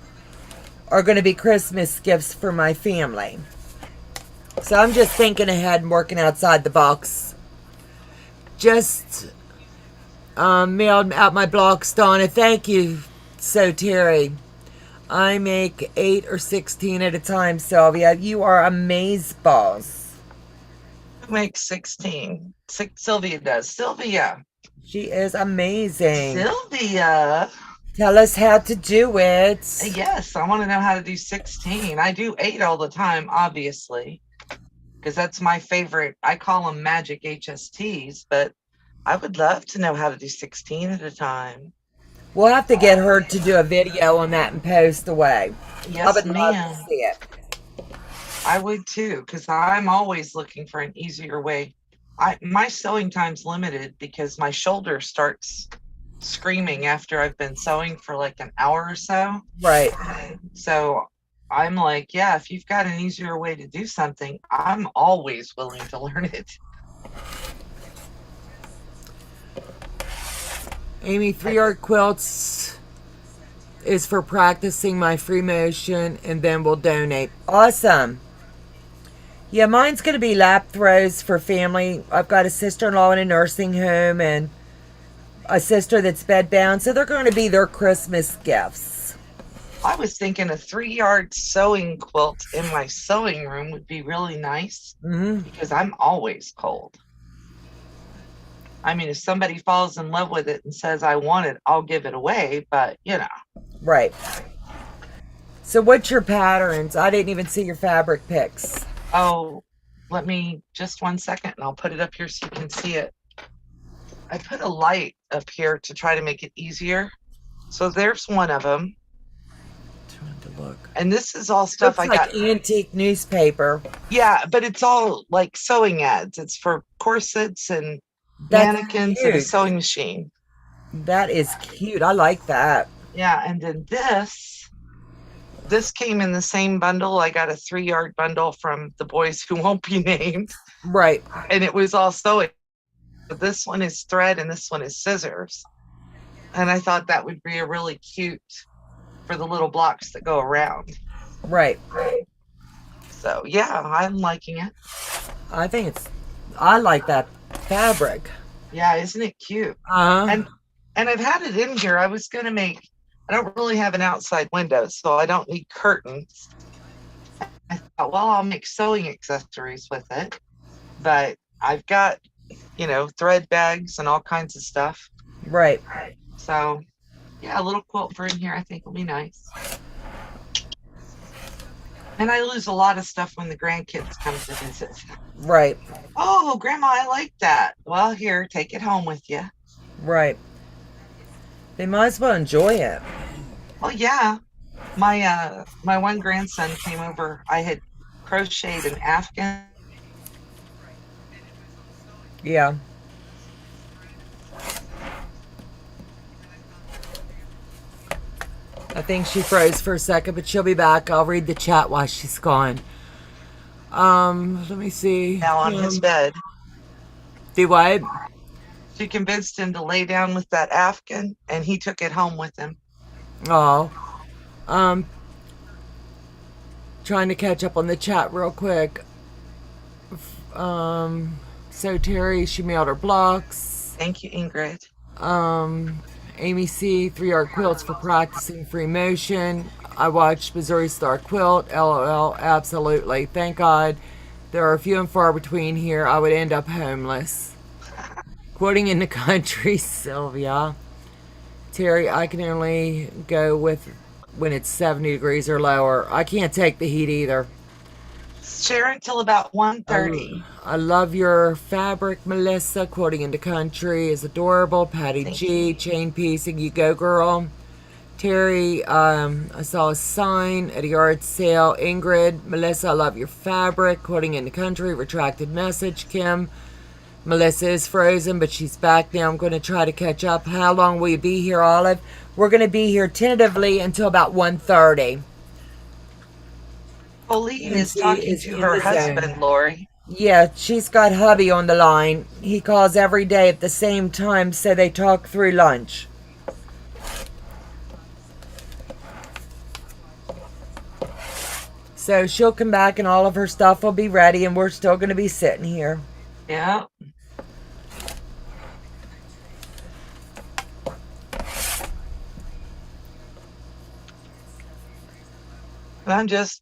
are going to be Christmas gifts for my family. So I'm just thinking ahead and working outside the box. Just mailed out my blocks, Donna. Thank you, So Terry. I make 8 or 16 at a time, Sylvia. You are amazeballs. Who makes 16? Sylvia does. Sylvia. She is amazing. Sylvia. Tell us how to do it. Yes, I want to know how to do 16. I do 8 all the time, obviously, because that's my favorite. I call them magic HSTs, but I would love to know how to do 16 at a time. We'll have to get her to do a video on that and post away. Yes, I would love ma'am. to see it. I would too, because I'm always looking for an easier way. My sewing time's limited because my shoulder starts screaming after I've been sewing for like an hour or so. Right. So I'm like, yeah, if you've got an easier way to do something, I'm always willing to learn it. Amy, 3-yard quilts is for practicing my free motion, and then we'll donate. Awesome. Yeah, mine's going to be lap throws for family. I've got a sister-in-law in a nursing home and a sister that's bedbound, so they're going to be their Christmas gifts. I was thinking a 3-yard sewing quilt in my sewing room would be really nice because I'm always cold. I mean, if somebody falls in love with it and says, I want it, I'll give it away, but you know. Right. So what's your patterns? I didn't even see your fabric picks. Oh, let me just 1 second and I'll put it up here so you can see it. I put a light up here to try to make it easier. So there's one of them. Trying to look. And this is all stuff Looks I like got. antique newspaper. Yeah, but it's all like sewing ads. It's for corsets and That's mannequins and a cute. sewing machine. That is cute. I like that. Yeah, and then this came in the same bundle. I got a 3-yard bundle from the boys who won't be named. Right. And it was all sewing. This one is thread and this one is scissors. And I thought that would be a really cute for the little blocks that go around. Right. So yeah, I'm liking it. I like that fabric. Yeah, isn't it cute? Uh-huh. And I've had it in here. I don't really have an outside window, so I don't need curtains. I thought, well, I'll make sewing accessories with it. But I've got, thread bags and all kinds of stuff. Right. So yeah, a little quilt for in here I think will be nice. And I lose a lot of stuff when the grandkids come to visit. Right. Oh, Grandma, I like that. Well, here, take it home with you. Right. They might as well enjoy it. Well, yeah. My one grandson came over. I had crocheted an Afghan. Yeah. I think she froze for a second, but she'll be back. I'll read the chat while she's gone. Let me see. Now on his bed. Do what? She convinced him to lay down with that Afghan, and he took it home with him. Oh. Trying to catch up on the chat real quick. So Terry, she mailed her blocks. Thank you, Ingrid. Amy C, 3-yard quilts for practicing free motion. I watched Missouri Star Quilt. LOL, absolutely. Thank God there are few and far between here. I would end up homeless. Quoting in the country, Sylvia. Terry, I can only go with when it's 70 degrees or lower. I can't take the heat either. Share until about 1:30. I love your fabric, Melissa. Quoting in the country is adorable. Patty Thank G, you. chain piecing, you go girl. Terry, I saw a sign at a yard sale. Ingrid, Melissa, I love your fabric. Quoting in the country, retracted message. Kim, Melissa is frozen, but she's back now. I'm going to try to catch up. How long will you be here, Olive? We're going to be here tentatively until about 1:30. Colleen And is she talking is to in her the zone. husband, Lori. Yeah, she's got hubby on the line. He calls every day at the same time, so they talk through lunch. So she'll come back and all of her stuff will be ready, and we're still going to be sitting here. Yeah. And I'm just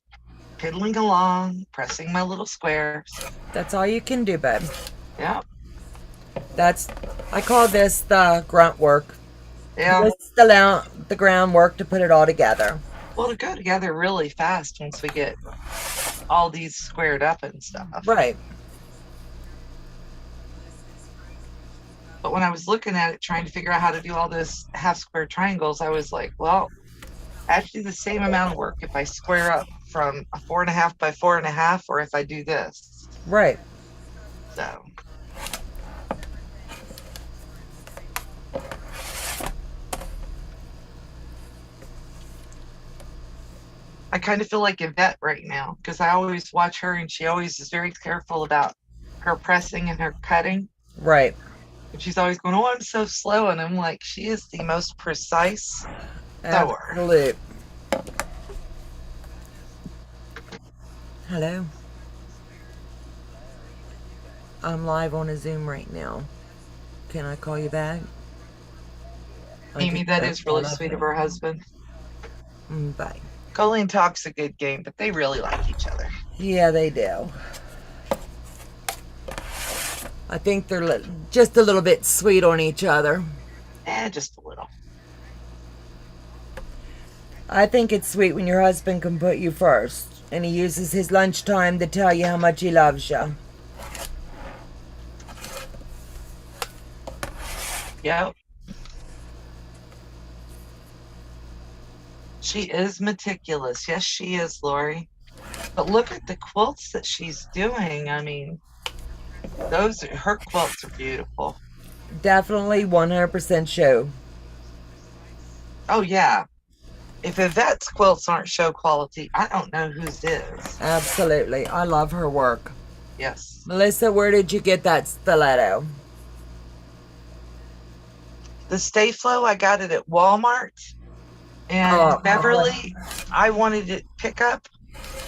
piddling along, pressing my little squares. That's all you can do, babe. Yeah. I call this the grunt work. Yeah. This is the groundwork to put it all together. Well, to go together really fast once we get all these squared up and stuff. Right. But when I was looking at it, trying to figure out how to do all those half square triangles, I was like, well, actually the same amount of work if I square up from a 4.5 by 4.5 or if I do this. Right. So. I kind of feel like Yvette right now because I always watch her and she always is very careful about her pressing and her cutting. Right. And she's always going, oh, I'm so slow. And I'm like, she is the most precise sewer. Absolute. Hello. I'm live on a Zoom right now. Can I call you back? Amy, that is really sweet of her husband. Bye. Colleen talks a good game, but they really like each other. Yeah, they do. I think they're just a little bit sweet on each other. Just a little. I think it's sweet when your husband can put you first and he uses his lunchtime to tell you how much he loves you. Yep. She is meticulous. Yes, she is, Lori. But look at the quilts that she's doing. I mean, her quilts are beautiful. Definitely 100% show. Oh, yeah. If Yvette's quilts aren't show quality, I don't know whose is. Absolutely. I love her work. Yes. Melissa, where did you get that stiletto? The Stay Flow, I got it at Walmart. And Beverly, I wanted it pick up,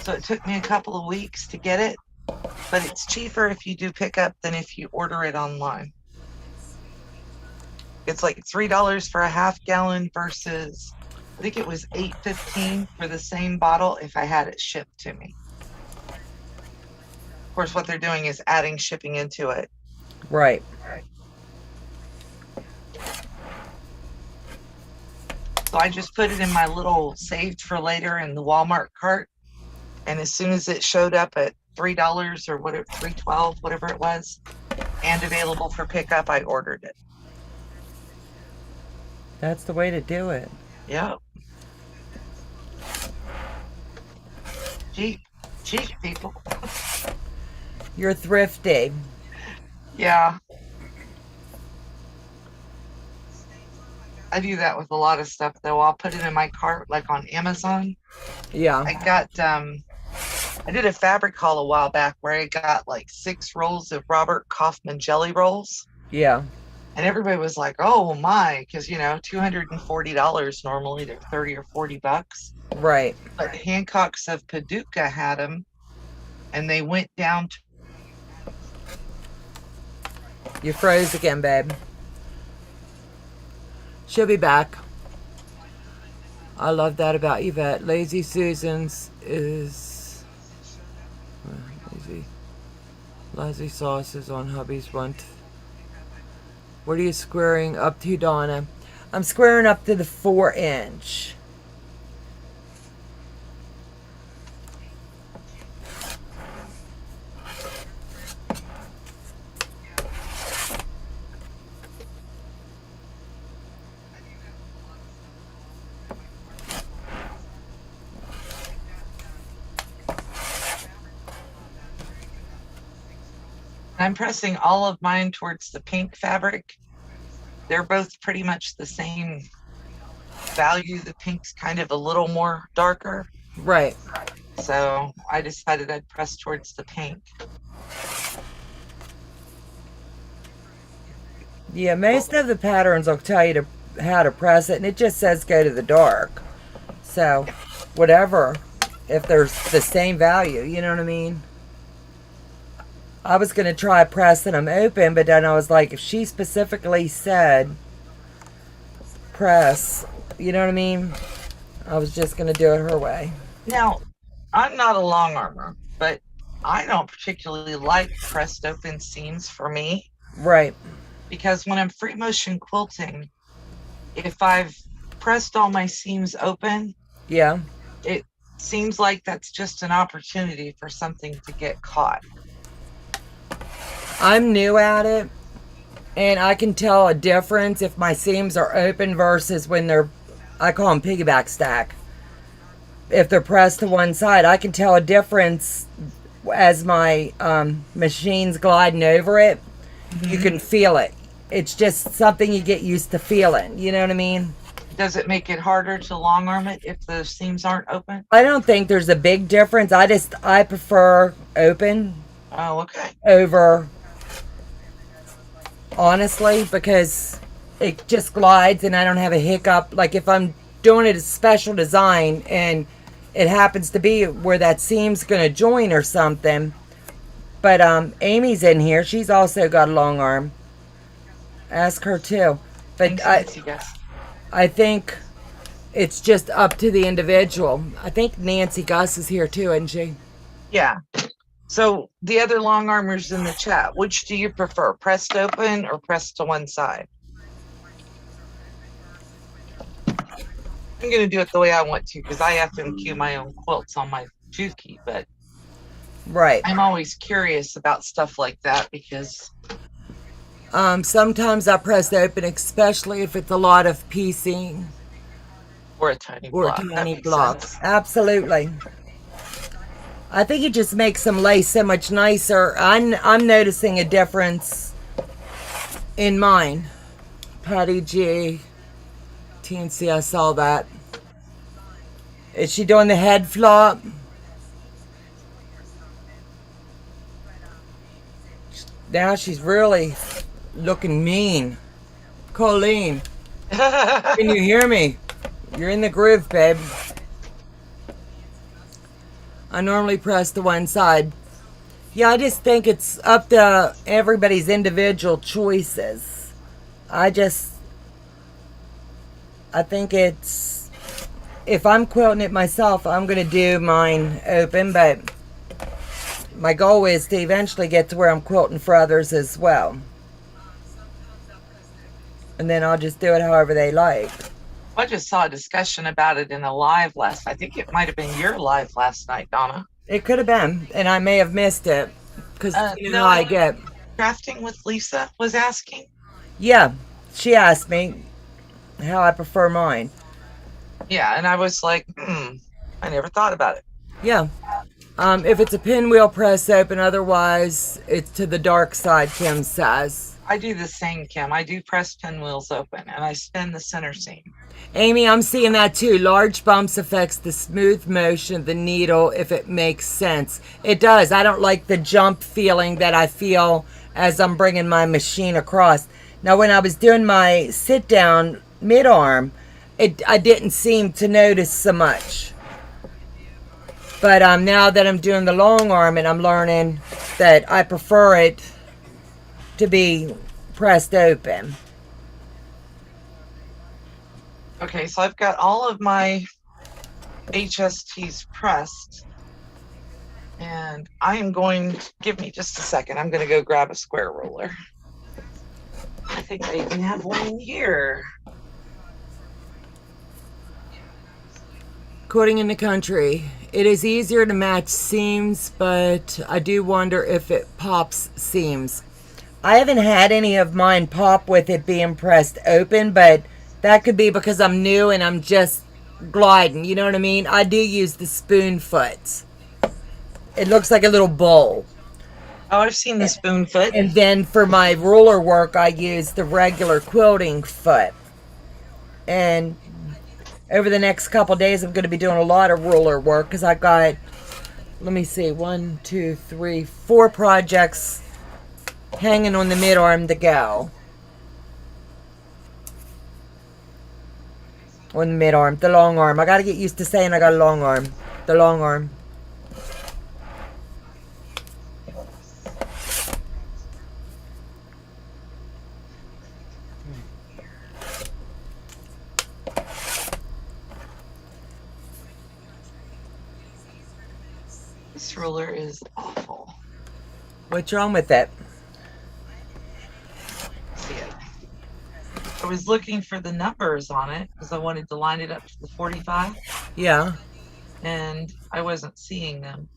so it took me a couple of weeks to get it. But it's cheaper if you do pick up than if you order it online. It's like $3 for a half gallon versus, I think it was $8.15 for the same bottle if I had it shipped to me. Of course, what they're doing is adding shipping into it. Right. So I just put it in my little saved for later in the Walmart cart. And as soon as it showed up at $3 or whatever, $3.12, whatever it was, and available for pickup, I ordered it. That's the way to do it. Yep. Cheap people. You're thrifty. Yeah. I do that with a lot of stuff though. I'll put it in my cart like on Amazon. Yeah. I got I did a fabric haul a while back where I got like 6 rolls of Robert Kaufman jelly rolls. Yeah. And everybody was like, oh my, because $240 normally, they're 30 or 40 bucks. Right. But Hancock's of Paducah had them and they went down to You froze again, babe. She'll be back. I love that about Yvette. Lazy Susan's is lazy sauce is on hubby's one. What are you squaring up to, Donna? I'm squaring up to the 4-inch. I'm pressing all of mine towards the pink fabric. They're both pretty much the same value. The pink's kind of a little more darker. Right. So I decided I'd press towards the pink. Yeah, most of the patterns will tell you how to press it, and it just says go to the dark. So, whatever, if there's the same value, you know what I mean? I was going to try pressing them open, but then I was like, if she specifically said press, you know what I mean? I was just going to do it her way. Now, I'm not a long armor, but I don't particularly like pressed open seams for me. Right. Because when I'm free motion quilting, if I've pressed all my seams open, yeah, it seems like that's just an opportunity for something to get caught. I'm new at it, and I can tell a difference if my seams are open versus when they're, I call them piggyback stack. If they're pressed to one side, I can tell a difference as my machine's gliding over it. Mm-hmm. You can feel it. It's just something you get used to feeling. You know what I mean? Does it make it harder to long arm it if the seams aren't open? I don't think there's a big difference. I prefer open Oh, okay. over, honestly, because it just glides and I don't have a hiccup. Like if I'm doing it as special design and it happens to be where that seam's going to join or something. But Amy's in here. She's also got a long arm. Ask her too. But Thanks, Nancy, guys. I think it's just up to the individual. I think Nancy Gus is here too, isn't she? Yeah. So the other long armers in the chat, which do you prefer, pressed open or pressed to one side? I'm going to do it the way I want to because I FMQ my own quilts on my Juki, but Right. I'm always curious about stuff like that because Sometimes I press open, especially if it's a lot of piecing or a tiny or block. a That tiny makes block. sense. Absolutely. I think it just makes them lay so much nicer. I'm noticing a difference in mine. Patty G, TNC, I saw that. Is she doing the head flop? Now she's really looking mean. Colleen, can you hear me? You're in the groove, babe. I normally press to one side. Yeah, I just think it's up to everybody's individual choices. I think it's, if I'm quilting it myself, I'm going to do mine open, but my goal is to eventually get to where I'm quilting for others as well. And then I'll just do it however they like. I just saw a discussion about it in a live last. I think it might have been your live last night, Donna. It could have been, and I may have missed it, because you know no, how I get. Crafting with Lisa was asking. Yeah, she asked me how I prefer mine. Yeah, and I was like, I never thought about it. Yeah. If it's a pinwheel press open, otherwise it's to the dark side, Kim says. I do the same, Kim. I do press pinwheels open and I spin the center seam. Amy, I'm seeing that too. Large bumps affects the smooth motion of the needle, if it makes sense. It does. I don't like the jump feeling that I feel as I'm bringing my machine across. Now, when I was doing my sit down mid arm, I didn't seem to notice so much. But now that I'm doing the long arm and I'm learning that I prefer it to be pressed open. Okay, so I've got all of my HSTs pressed. And I am going to, give me just a second. I'm going to go grab a square ruler. I think I even have one in here. Quilting in the country. It is easier to match seams, but I do wonder if it pops seams. I haven't had any of mine pop with it being pressed open, but that could be because I'm new and I'm just gliding, you know what I mean? I do use the spoon foot. It looks like a little bowl. Oh, I've seen the spoon foot. And then for my ruler work, I use the regular quilting foot. And over the next couple days, I'm going to be doing a lot of ruler work because I got, let me see, 1, 2, 3, 4 projects hanging on the mid arm to go. On the mid arm, the long arm. I got to get used to saying I got a long arm. The long arm. This ruler is awful. What's wrong with it? See it. I was looking for the numbers on it because I wanted to line it up to the 45. Yeah. And I wasn't seeing them.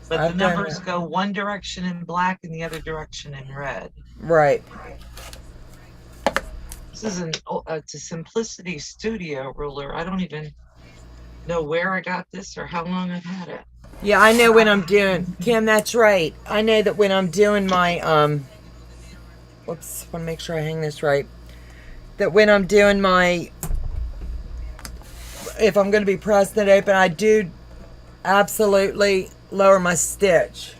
But I've the done numbers that. go one direction in black and the other direction in red. Right. This is it's a Simplicity Studio ruler. I don't even know where I got this or how long I've had it. Yeah, I know when I'm doing, Kim, that's right. I know that when I'm doing my, whoops, want to make sure I hang this right. That when I'm doing my if I'm going to be pressing it open, I do absolutely lower my stitch.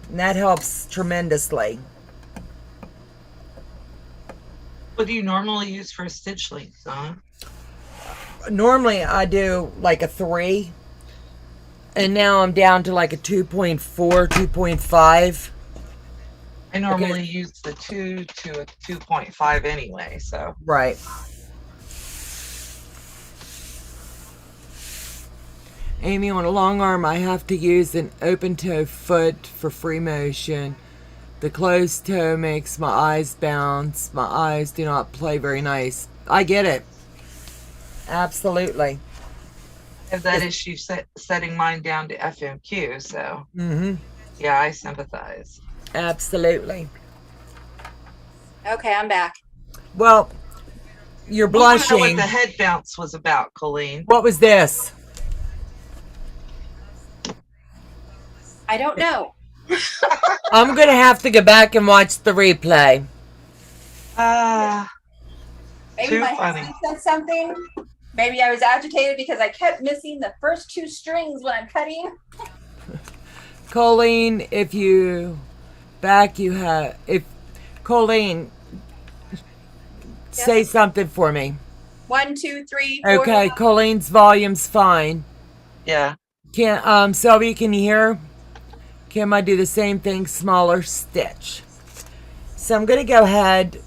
And that helps tremendously. What do you normally use for a stitch length, Donna? Normally I do like a 3. And now I'm down to like a 2.4, 2.5. I normally use the 2 to a 2.5 anyway, so. Right. Amy, on a long arm, I have to use an open toe foot for free motion. The closed toe makes my eyes bounce. My eyes do not play very nice. I get it. Absolutely. I have that issue setting mine down to FMQ, so Mm-hmm. yeah, I sympathize. Absolutely. Okay, I'm back. Well, you're I want to know blushing. what the head bounce was about, Colleen. What was this? I don't know. I'm going to have to go back and watch the replay. Maybe Too my funny. husband said something. Maybe I was agitated because I kept missing the first 2 strings when I'm cutting. Colleen, if you back, you have. If Colleen, say something for me. 1, 2, 3, 4. Okay, Colleen's volume's fine. Yeah. Can Sylvia, can you hear? Can I do the same thing, smaller stitch? So I'm gonna go ahead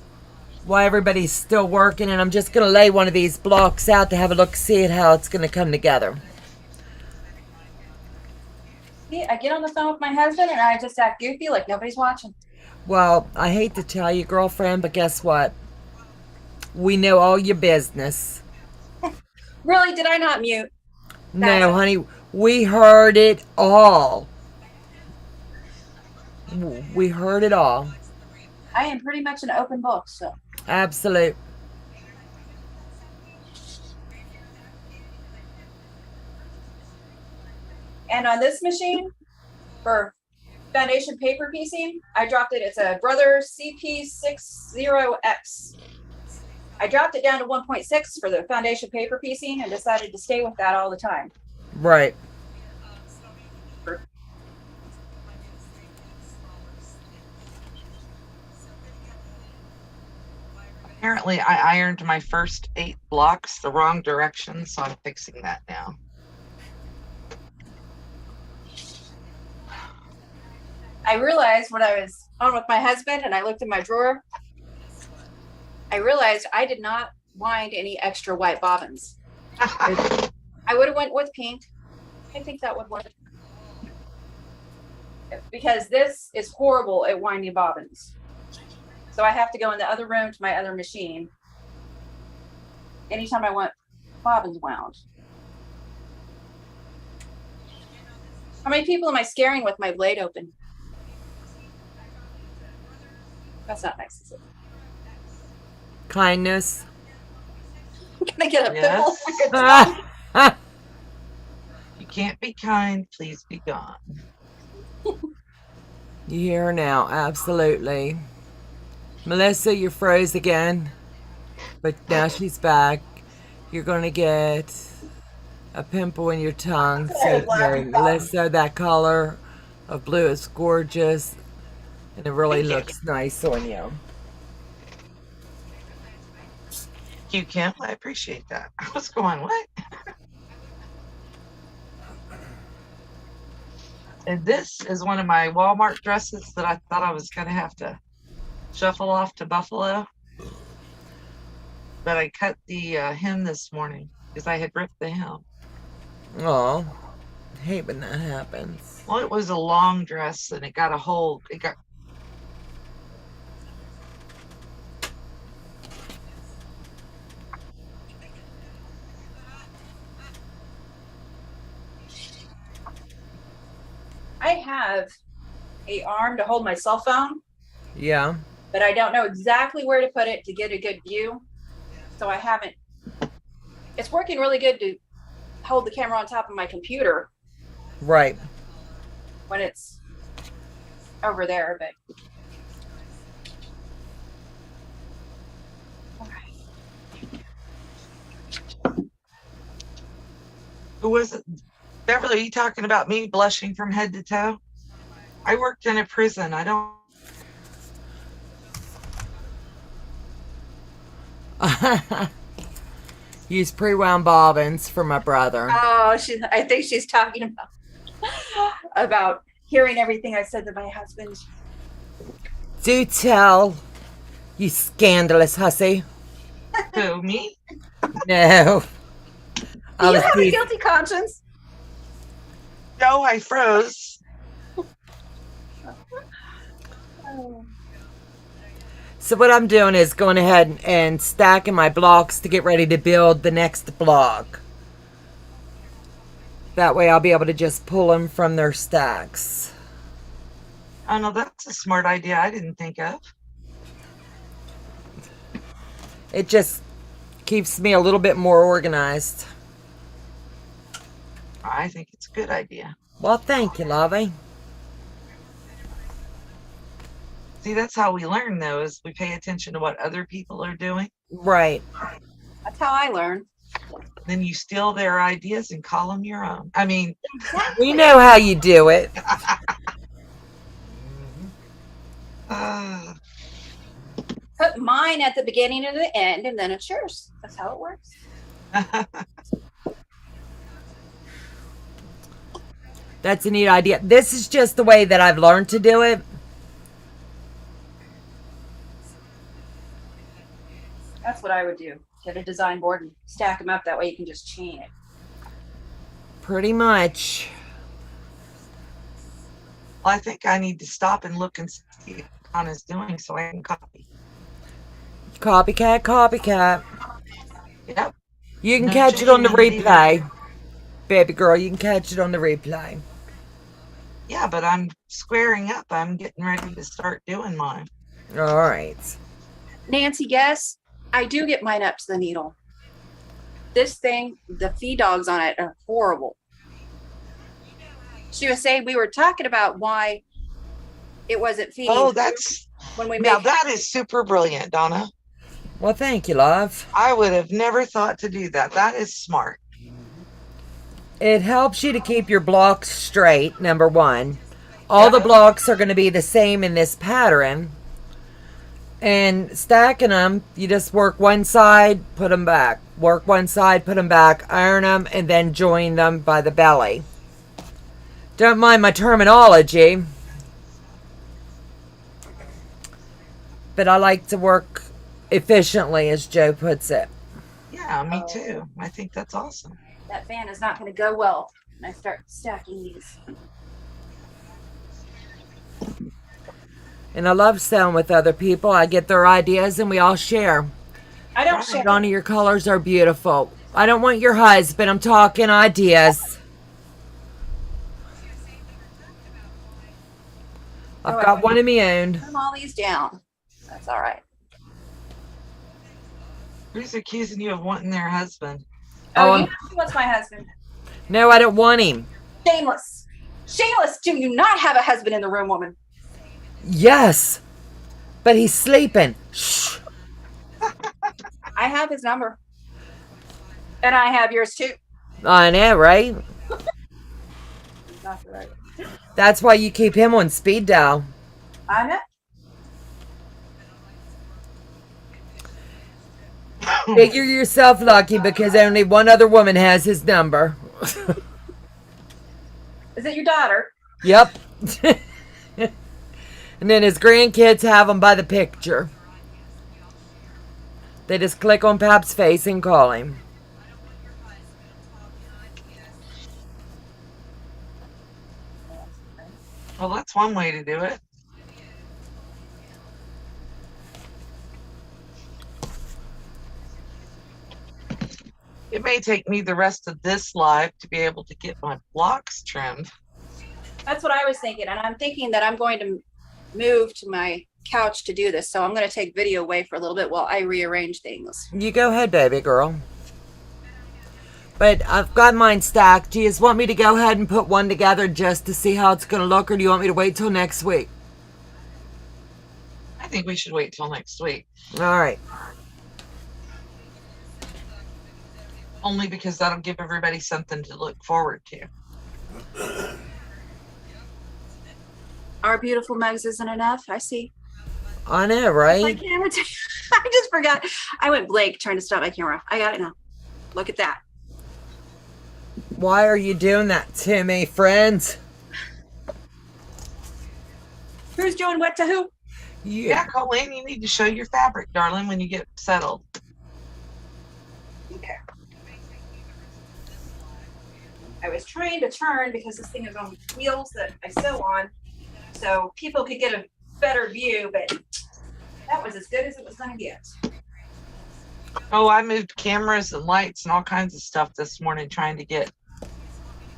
while everybody's still working, and I'm just gonna lay one of these blocks out to have a look, see how it's gonna come together. See, I get on the phone with my husband and I just act goofy like nobody's watching. Well, I hate to tell you, girlfriend, but guess what? We know all your business. Really? Did I not mute? No, honey, we heard it all. We heard it all. I am pretty much an open book, so. Absolute. And on this machine, for foundation paper piecing, I dropped it. It's a Brother CP60X. I dropped it down to 1.6 for the foundation paper piecing and decided to stay with that all the time. Right. Apparently, I ironed my first 8 blocks the wrong direction, so I'm fixing that now. I realized when I was on with my husband and I looked in my drawer, I realized I did not wind any extra white bobbins. I would have went with pink. I think that would work. Because this is horrible at winding bobbins. So I have to go in the other room to my other machine anytime I want bobbins wound. How many people am I scaring with my blade open? That's not nice, is it? Kindness. Can I get a Yes. pimple? You can't be kind, please be gone. You hear her now, absolutely. Melissa, you're froze again, but now she's back. You're going to get a pimple in your tongue. So, Melissa, that color of blue is gorgeous, and it really looks nice on you. Thank you, Kim. I appreciate that. I was going, what? And this is one of my Walmart dresses that I thought I was going to have to shuffle off to Buffalo. But I cut the hem this morning because I had ripped the hem. Oh, hate when that happens. Well, it was a long dress and it got a hole. It got. I have a arm to hold my cell phone, Yeah. but I don't know exactly where to put it to get a good view. So I haven't. It's working really good to hold the camera on top of my computer Right. when it's over there, but. Who was it? Beverly, are you talking about me blushing from head to toe? I worked in a prison. I don't. Use pre-wound bobbins for my brother. Oh, I think she's talking about hearing everything I said to my husband. Do tell, you scandalous hussy. Who, me? No. Do you have a guilty conscience? No, I froze. Oh. So what I'm doing is going ahead and stacking my blocks to get ready to build the next block. That way I'll be able to just pull them from their stacks. Oh, no, that's a smart idea I didn't think of. It just keeps me a little bit more organized. I think it's a good idea. Well, thank you, lovey. See, that's how we learn, though, is we pay attention to what other people are doing. Right. That's how I learn. Then you steal their ideas and call them your own. I mean, We know how you do it. uh, Put mine at the beginning and the end, and then it's yours. That's how it works. That's a neat idea. This is just the way that I've learned to do it. That's what I would do. Get a design board and stack them up. That way you can just chain it. Pretty much. well, I think I need to stop and look and see what Donna's doing so I can copy. Copycat, copycat. Yep. You can No catch it on the cheating either. replay. Baby girl, you can catch it on the replay. Yeah, but I'm squaring up. I'm getting ready to start doing mine. All right. Nancy, guess I do get mine up to the needle. This thing, the feed dogs on it are horrible. She was saying we were talking about why it wasn't feeding. Oh, that's when we now made that is super brilliant, Donna. Well, thank you, love. I would have never thought to do that. That is smart. It helps you to keep your blocks straight, number one. All the blocks are going to be the same in this pattern. And stacking them, you just work one side, put them back. Work one side, put them back, iron them, and then join them by the belly. Don't mind my terminology. But I like to work efficiently, as Joe puts it. Yeah, me too. I think that's awesome. that fan is not going to go well when I start stacking these. And I love sewing with other people. I get their ideas and we all share. I don't share. Donna, your colors are beautiful. I don't want your husband. I'm talking ideas. I've got one of my own. Put all these down. That's all right. Who's accusing you of wanting their husband? Oh, you know he was my husband. No, I don't want him. Shameless. Shameless. Do you not have a husband in the room, woman? Yes, but he's sleeping. Shh. I have his number. And I have yours too. I know, right? Exactly right. That's why you keep him on speed dial. I know. Figure yourself lucky because only one other woman has his number. Is it your daughter? Yep. And then his grandkids have him by the picture. They just click on Pap's face and call him. Well, that's one way to do it. It may take me the rest of this live to be able to get my blocks trimmed. That's what I was thinking. And I'm thinking that I'm going to move to my couch to do this. So I'm going to take video away for a little bit while I rearrange things. You go ahead, baby girl. But I've got mine stacked. Do you just want me to go ahead and put one together just to see how it's going to look, or do you want me to wait till next week? I think we should wait till next week. All right. Only because that'll give everybody something to look forward to. Our beautiful mugs isn't enough. I see. I know, My right? camera. I just forgot. I went Blake trying to stop my camera. I got it now. Look at that. Why are you doing that to me, friends? Who's doing what to who? Yeah, Colleen, you need to show your fabric, darling, when you get settled. Okay. I was trying to turn because this thing is on wheels that I sew on, so people could get a better view, but that was as good as it was going to get. Oh, I moved cameras and lights and all kinds of stuff this morning trying to get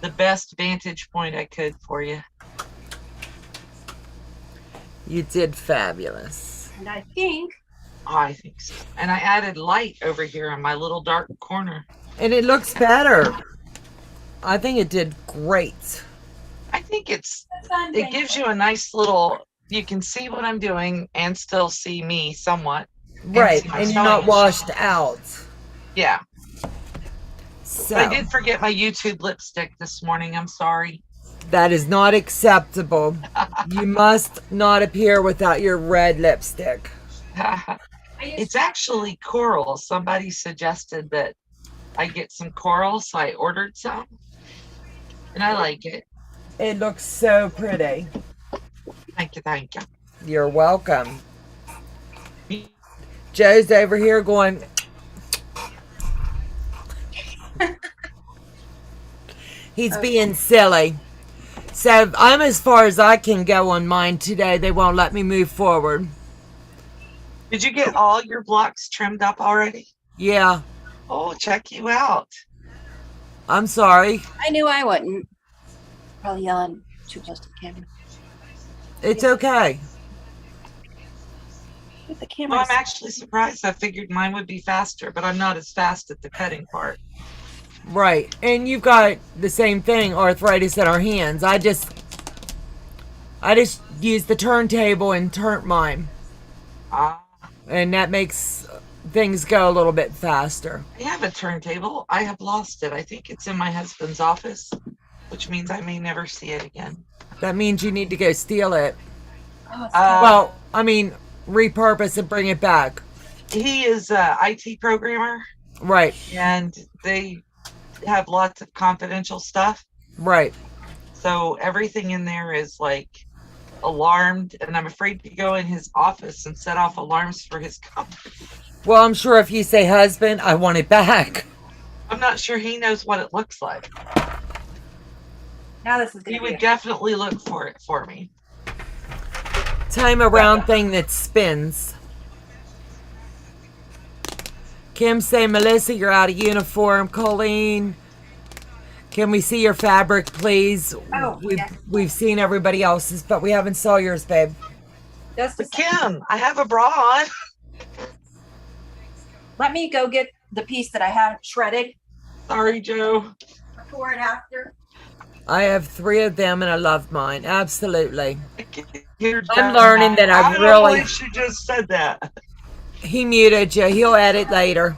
the best vantage point I could for you. You did fabulous. And I think I think so. And I added light over here in my little dark corner. And it looks better. I think it did great. I think it gives you a nice little, you can see what I'm doing and still see me somewhat. Right, see my and you're not sewing washed out. Yeah. So I did forget my YouTube lipstick this morning. I'm sorry. that is not acceptable. You must not appear without your red lipstick. It's actually coral. Somebody suggested that I get some coral, so I ordered some. And I like it. It looks so pretty. Thank you, thank you. You're welcome. Joe's over here going. He's being silly. So I'm as far as I can go on mine today. They won't let me move forward. Did you get all your blocks trimmed up already? Yeah, Oh, check you out. I'm sorry. I knew I wouldn't. Probably yelling too close to the camera. It's okay. With the Well, camera. I'm actually surprised. I figured mine would be faster, but I'm not as fast at the cutting part. Right. And you've got the same thing, arthritis in our hands. I just used the turntable and turned mine. Ah, And that makes things go a little bit faster. I have a turntable. I have lost it. I think it's in my husband's office, which means I may never see it again. That means you need to go steal it. Oh, Well, I mean, repurpose and bring it back. He is a IT programmer, Right, and they have lots of confidential stuff. right. So everything in there is like alarmed, and I'm afraid to go in his office and set off alarms for his company. Well, I'm sure if you say husband, I want it back. I'm not sure he knows what it looks like. now this is He going to be. would definitely look for it for me. Time around thing that spins. Kim say, Melissa, you're out of uniform. Colleen, can we see your fabric, please? Oh, yes. We've seen everybody else's, but we haven't saw yours, babe. Just a But second. Kim, I have a bra on. Let me go get the piece that I have shredded Sorry, Joe. before and after. I have 3 of them, and I love mine. Absolutely. I'm learning that I don't really- believe she just said that. He muted you. He'll edit later.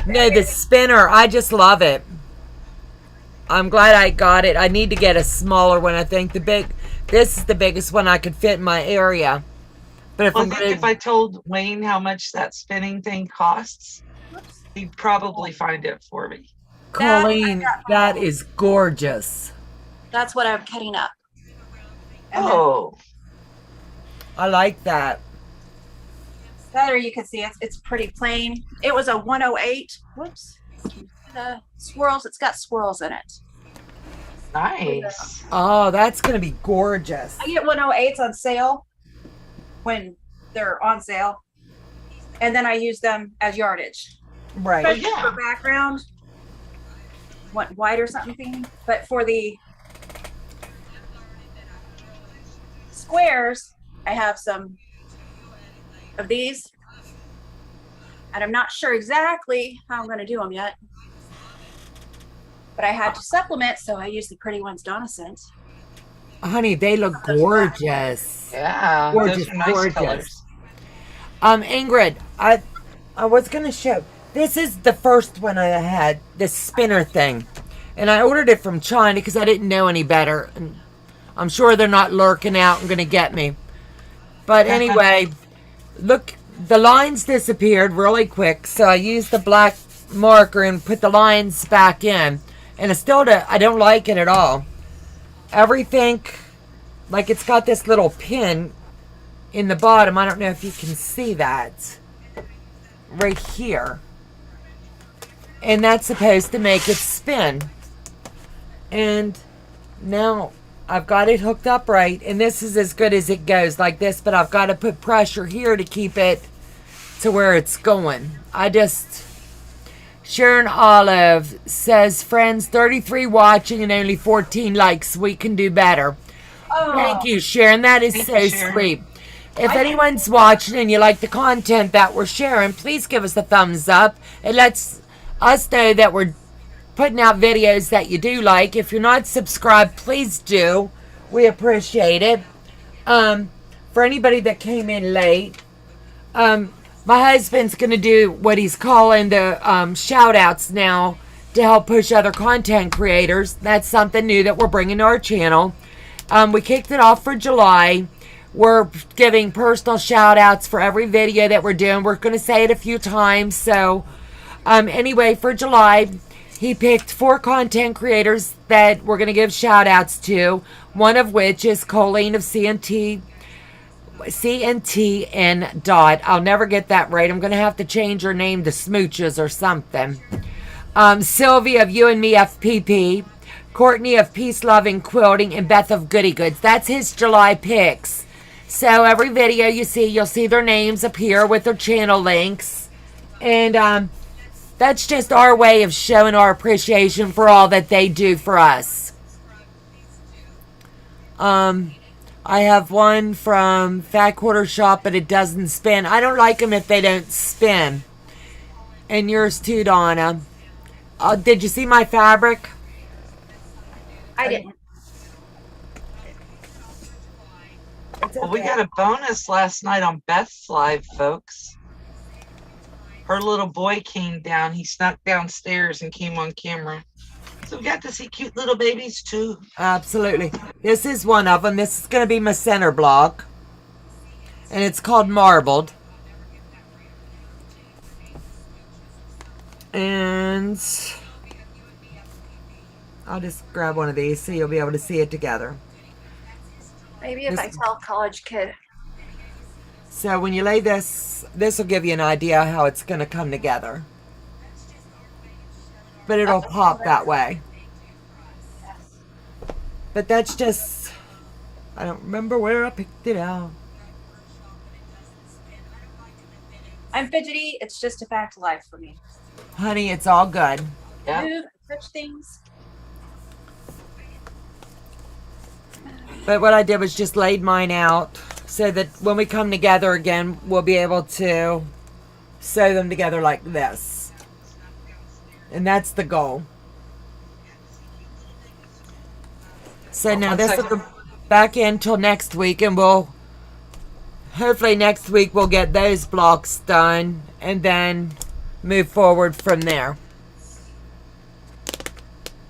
No, the spinner. I just love it. I'm glad I got it. I need to get a smaller one. I think this is the biggest one I could fit in my area. But if Well, I I'm think gonna, if I told Wayne how much that spinning thing costs, he'd probably find it for me. Colleen, that is gorgeous. That's what I'm cutting up. And then Oh, I like that. better you can see it's pretty plain. It was a 108. Whoops. The swirls, it's got swirls in it. nice. Oh, that's gonna be gorgeous. I get 108s on sale when they're on sale. And then I use them as yardage. Right. Especially yeah. for background. Want white or something. But for the squares, I have some of these. And I'm not sure exactly how I'm going to do them yet. But I had to supplement, so I used the pretty ones Donna sent. Honey, they look gorgeous. Yeah, Gorgeous, those are nice gorgeous. colors. Ingrid, I was going to show. This is the first one I had, this spinner thing. And I ordered it from China because I didn't know any better. And I'm sure they're not lurking out and going to get me. But anyway, look, the lines disappeared really quick. So I used the black marker and put the lines back in. And I don't like it at all. Everything, like it's got this little pin in the bottom. I don't know if you can see that. Right here. And that's supposed to make it spin. And now I've got it hooked up right, and this is as good as it goes like this, but I've got to put pressure here to keep it to where it's going. Sharon Olive says, friends, 33 watching and only 14 likes. We can do better. Oh, Thank you, Sharon. That is so sweet. If anyone's watching and you like the content that we're sharing, please give us a thumbs up. It lets us know that we're putting out videos that you do like. If you're not subscribed, please do. We appreciate it. For anybody that came in late, my husband's going to do what he's calling the shout outs now to help push other content creators. That's something new that we're bringing to our channel. We kicked it off for July. We're giving personal shout outs for every video that we're doing. We're going to say it a few times. So anyway, for July, he picked 4 content creators that we're going to give shout outs to. One of which is Colleen of CNT and Dot. I'll never get that right. I'm going to have to change her name to Smooches or something. Sylvie of You&MeFPP. Courtney of Peace Loving Quilting, and Beth of Goody Goods. That's his July picks. So every video you see, you'll see their names appear with their channel links. And that's just our way of showing our appreciation for all that they do for us. I have one from Fat Quarter Shop, but it doesn't spin. I don't like them if they don't spin. And yours too, Donna. Did you see my fabric? I didn't. Well, we got a bonus last night on Beth's live, folks. Her little boy came down. He snuck downstairs and came on camera. So we got to see cute little babies too. Absolutely. This is one of them. This is going to be my center block. And it's called Marbled. And I'll just grab one of these so you'll be able to see it together. Maybe if I tell a college kid. So when you lay this will give you an idea how it's going to come together. But it'll pop that way. But that's just, I don't remember where I picked it out. I'm fidgety. It's just a fact of life for me. Honey, it's all good. Yeah. Move, touch things. But what I did was just laid mine out so that when we come together again, we'll be able to sew them together like this. And that's the goal. So now this will go back in till next week, and hopefully next week we'll get those blocks done and then move forward from there.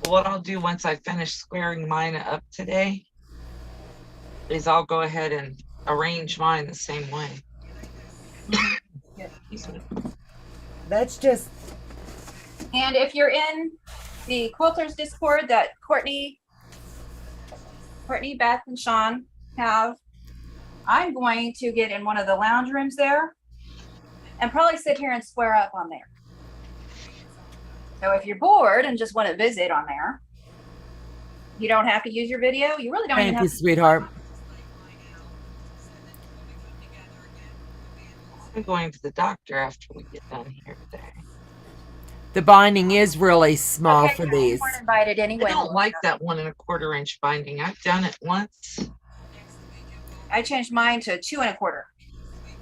What I'll do once I finish squaring mine up today is I'll go ahead and arrange mine the same way. That's just... And if you're in the Quilters Discord that Courtney, Beth, and Sean have, I'm going to get in one of the lounge rooms there and probably sit here and square up on there. So if you're bored and just want to visit on there, you don't have to use your video. You really don't even have to. Thank you, sweetheart. I'm going to the doctor after we get done here today. The binding is really small for You these. weren't invited anyway. I don't like that 1 1/4 inch binding. I've done it once. I changed mine to 2 1/4.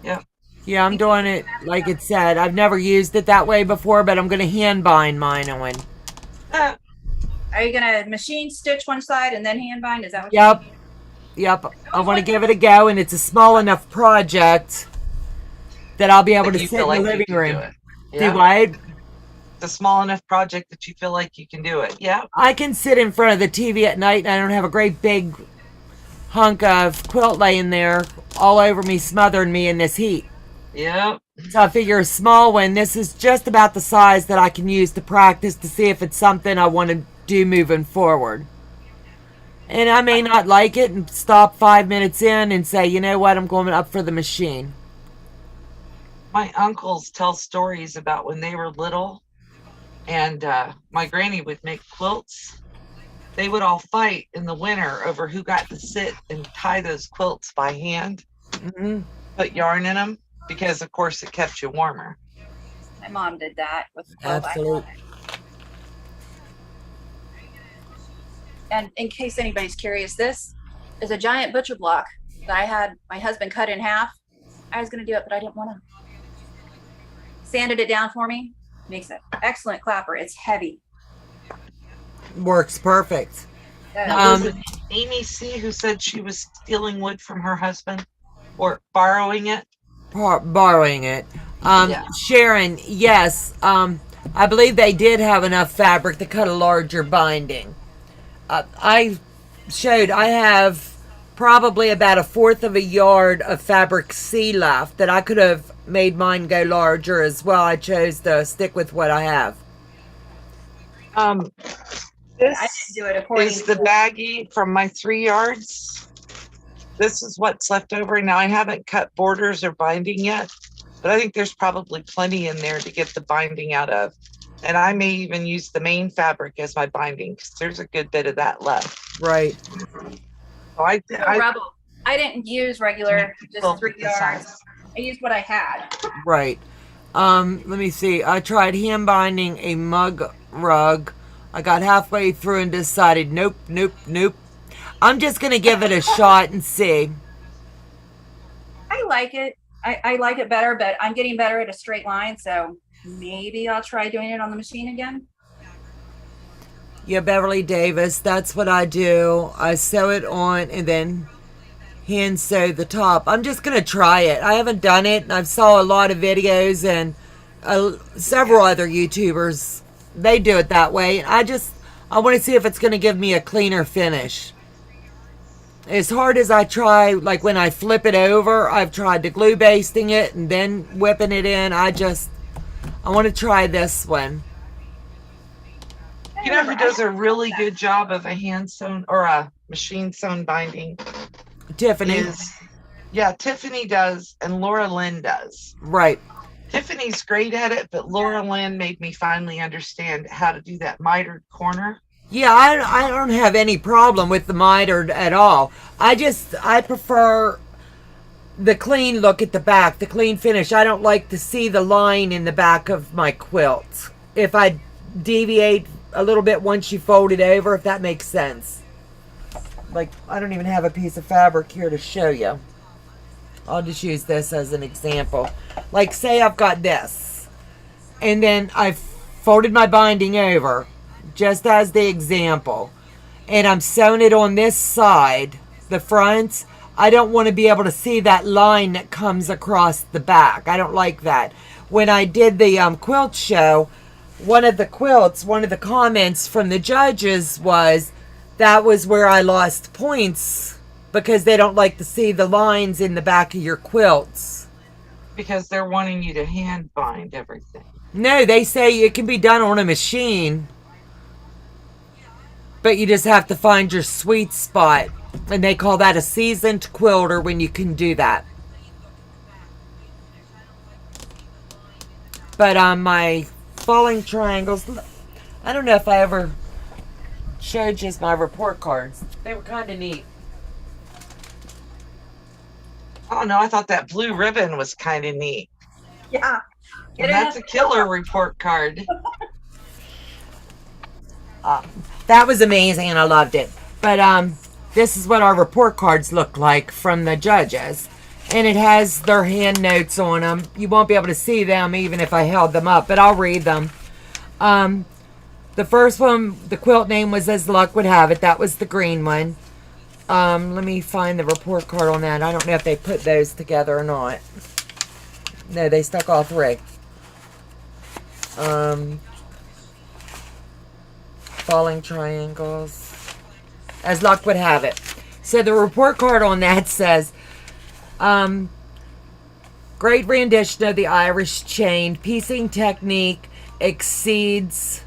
Yeah. Yeah, I'm doing it like it said. I've never used it that way before, but I'm going to hand bind mine on. Are you gonna machine stitch one side and then hand bind? Is that what? Yep. Yep. I want to give it a go, and it's a small enough project that I'll be able Like to you sit feel in the like you living can room. do it. Do Yeah. what? It's a small enough project that you feel like you can do it. Yeah. I can sit in front of the TV at night and I don't have a great big hunk of quilt laying there all over me, smothering me in this heat. Yep. So I figure a small one, this is just about the size that I can use to practice to see if it's something I want to do moving forward. And I may not like it and stop 5 minutes in and say, you know what, I'm going up for the machine. My uncles tell stories about when they were little and my granny would make quilts. They would all fight in the winter over who got to sit and tie those quilts by hand, put yarn in them, because of course it kept you warmer. My mom did that with the quilt I had. Absolutely. And in case anybody's curious, this is a giant butcher block that I had my husband cut in half. I was going to do it, but I didn't want to. Sanded it down for me. Makes an excellent clapper. It's heavy. Works perfect. Now, was it Amy C. who said she was stealing wood from her husband or borrowing it? Borrowing it. Yeah. Sharon, yes. I believe they did have enough fabric to cut a larger binding. I have probably about 1/4 of a yard of fabric C left that I could have made mine go larger as well. I chose to stick with what I have. I This didn't do it according is the baggie from my 3 yards. This is what's left over. Now I haven't cut borders or binding yet, but I think there's probably plenty in there to get the binding out of. And I may even use the main fabric as my binding because there's a good bit of that left. Right. So I Rebel. I didn't use regular, just 3 yards. I used what I had. Right. Let me see. I tried hand binding a mug rug. I got halfway through and decided, nope. I'm just going to give it a shot and see. I like it. I like it better, but I'm getting better at a straight line, so maybe I'll try doing it on the machine again. Yeah, Beverly Davis, that's what I do. I sew it on and then hand sew the top. I'm just going to try it. I haven't done it. I've saw a lot of videos and several other YouTubers. They do it that way. I want to see if it's going to give me a cleaner finish. As hard as I try, like when I flip it over, I've tried to glue basting it and then whipping it in. I want to try this one. You know who does a really good job of a hand sewn or a machine sewn binding? Tiffany. Tiffany does, and Laura Lynn does. Right. Tiffany's great at it, but Laura Lynn made me finally understand how to do that mitered corner. Yeah, I don't have any problem with the mitered at all. I prefer the clean look at the back, the clean finish. I don't like to see the line in the back of my quilt. If I deviate a little bit once you fold it over, if that makes sense. Like, I don't even have a piece of fabric here to show you. I'll just use this as an example. Like, say I've got this, and then I've folded my binding over, just as the example, and I'm sewing it on this side, the front. I don't want to be able to see that line that comes across the back. I don't like that. When I did the quilt show, one of the comments from the judges was that was where I lost points because they don't like to see the lines in the back of your quilts. Because they're wanting you to hand bind everything. No, they say it can be done on a machine, but you just have to find your sweet spot. And they call that a seasoned quilter when you can do that. But on my falling triangles, I don't know if I ever showed you my report cards. They were kind of neat. Oh no, I thought that blue ribbon was kind of neat. Yeah. And that's a killer report card. That was amazing and I loved it. But this is what our report cards look like from the judges. And it has their hand notes on them. You won't be able to see them even if I held them up, but I'll read them. The first one, the quilt name was As Luck Would Have It. That was the green one. Let me find the report card on that. I don't know if they put those together or not. No, they stuck all three. Falling triangles. As luck would have it. So the report card on that says, great rendition of the Irish chain. Piecing technique exceeds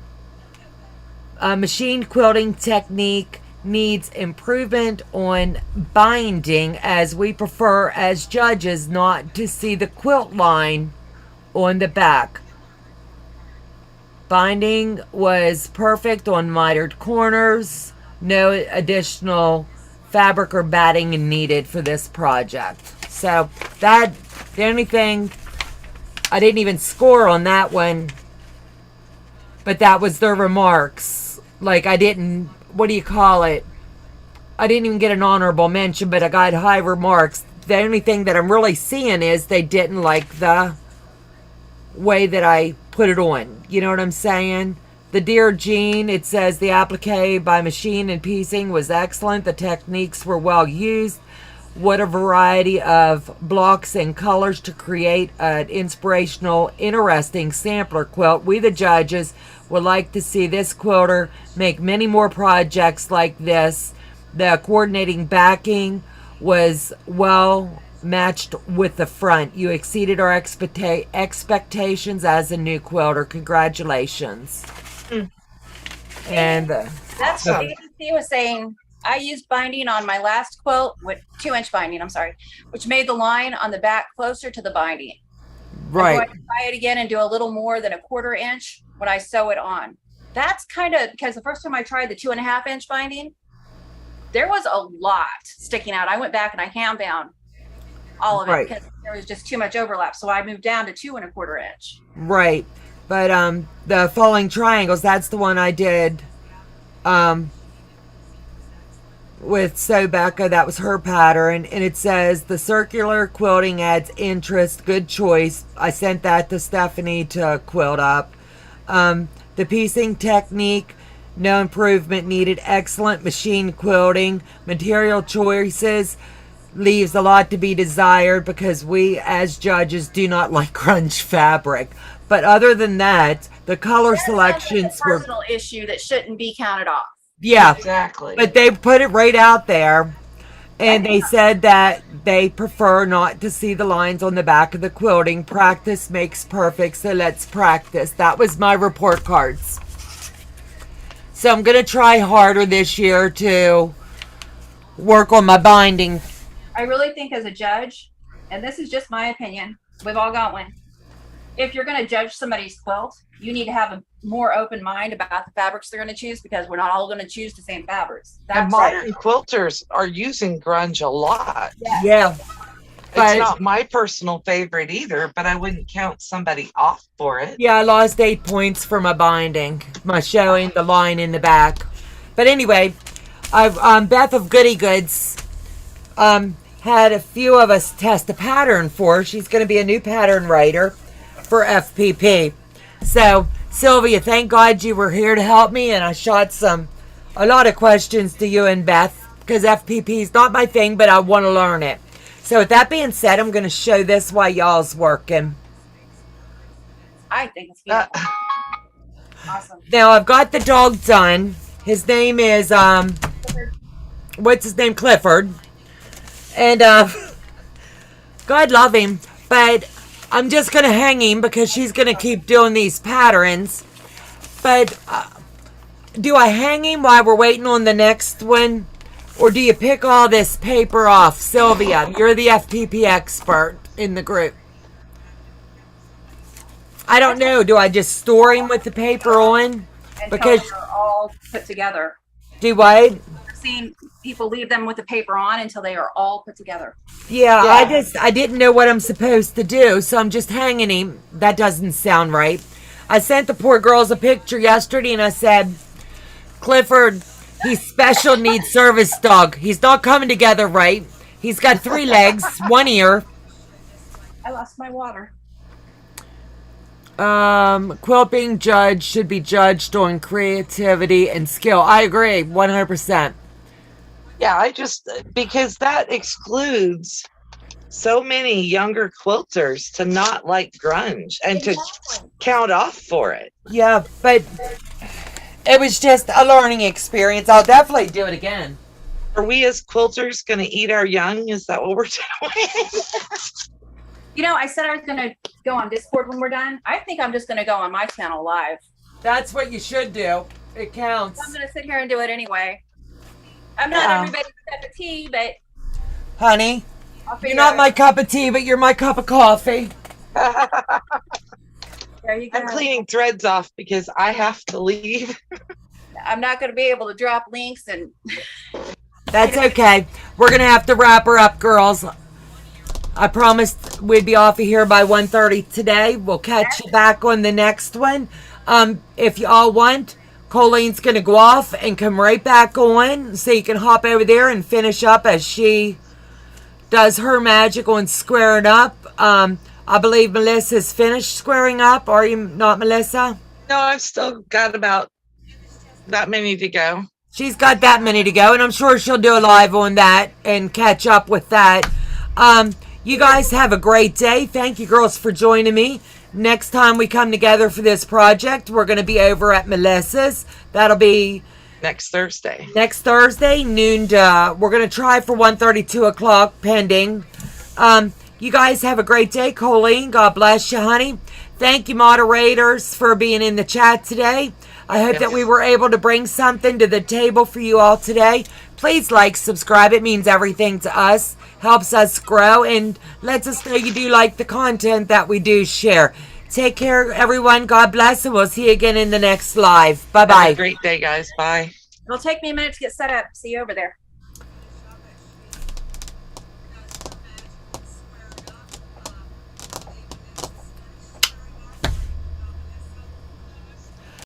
machine quilting technique, needs improvement on binding, as we prefer as judges not to see the quilt line on the back. Binding was perfect on Mitered-Corners. No additional fabric or batting needed for this project. So that, the only thing, I didn't even score on that one, but that was their remarks. Like, I didn't, what do you call it? I didn't even get an honorable mention, but I got high remarks. The only thing that I'm really seeing is they didn't like the way that I put it on. You know what I'm saying? The Dear Jean, it says the applique by machine and piecing was excellent. The techniques were well used. What a variety of blocks and colors to create an inspirational, interesting sampler quilt. We, the judges, would like to see this quilter make many more projects like this. The coordinating backing was well matched with the front. You exceeded our expectations as a new quilter. Congratulations. And That's what he was saying. I used binding on my last quilt with 2-inch binding, I'm sorry, which made the line on the back closer to the binding. right. I'm going to try it again and do a little more than a 1/4 inch when I sew it on. That's kind of, because the first time I tried the 2.5 inch binding, there was a lot sticking out. I went back and I hand bound all of it Right. because there was just too much overlap. So I moved down to 2 1/4 inch. Right. But the falling triangles, that's the one I did with Sew Becca. That was her pattern. And it says the circular quilting adds interest. Good choice. I sent that to Stephanie to quilt up. The piecing technique, no improvement needed. Excellent machine quilting. Material choices leaves a lot to be desired because we as judges do not like grunge fabric. But other than that, the color selections a were, personal issue that shouldn't be counted off. yeah, Exactly. but they put it right out there. And they said that they prefer not to see the lines on the back of the quilting. Practice makes perfect, so let's practice. That was my report cards. So I'm going to try harder this year to work on my binding. I really think as a judge, and this is just my opinion, we've all got one. If you're going to judge somebody's quilt, you need to have a more open mind about the fabrics they're going to choose, because we're not all going to choose the same fabrics. And modern quilters are using grunge a lot. Yeah. It's not my personal favorite either, but I wouldn't count somebody off for it. Yeah, I lost 8 points for my binding, my showing the line in the back. But anyway, I've Beth of Goody Goods had a few of us test a pattern for her. She's going to be a new pattern writer for FPP. So Sylvia, thank God you were here to help me, and I shot a lot of questions to you and Beth, because FPP is not my thing, but I want to learn it. So with that being said, I'm going to show this while y'all's working. I think it's beautiful. Awesome. Now I've got the dog done. His name is what's his name? Clifford. And God love him, but I'm just going to hang him because she's going to keep doing these patterns. But do I hang him while we're waiting on the next one? Or do you pick all this paper off? Sylvia, you're the FPP expert in the group. I don't know. Do I just store him with the paper on? Because they're all put together. Do what? I've seen people leave them with the paper on until they are all put together. Yeah, I didn't know what I'm supposed to do, so I'm just hanging him. That doesn't sound right. I sent the poor girls a picture yesterday and I said, Clifford, he's special needs service dog. He's not coming together right. He's got 3 legs, 1 ear. I lost my water. Quilting judge should be judged on creativity and skill. I agree, 100%. Yeah, I just, because that excludes so many younger quilters to not like grunge and to count off for it. Yeah, but it was just a learning experience. I'll definitely do it again. Are we as quilters going to eat our young? Is that what we're doing? You know, I said I was going to go on Discord when we're done. I think I'm just going to go on my channel live. That's what you should do. It counts. I'm going to sit here and do it anyway. I'm not everybody's cup of tea, but Honey, I'll you're figure not out. my cup of tea, but you're my cup of coffee. There you go. I'm cleaning threads off because I have to leave. I'm not going to be able to drop links and That's okay. We're going to have to wrap her up, girls. I promised we'd be off of here by 1:30 today. We'll catch you back on the next one. If y'all want, Colleen's going to go off and come right back on so you can hop over there and finish up as she does her magic on squaring up. I believe Melissa's finished squaring up. Are you not, Melissa? No, I've still got about that many to go. She's got that many to go, and I'm sure she'll do a live on that and catch up with that. You guys have a great day. Thank you, girls, for joining me. Next time we come together for this project, we're going to be over at Melissa's. That'll be Next Thursday. next Thursday, noon to, we're going to try for 1:30, 2 o'clock, pending. You guys have a great day. Colleen, God bless you, honey. Thank you, moderators, for being in the chat today. I hope that we were able to bring something to the table for you all today. Please like, subscribe. It means everything to us. Helps us grow and lets us know you do like the content that we do share. Take care, everyone. God bless, and we'll see you again in the next live. Bye-bye. Have a great day, guys. Bye. it'll take me a minute to get set up. See you over there.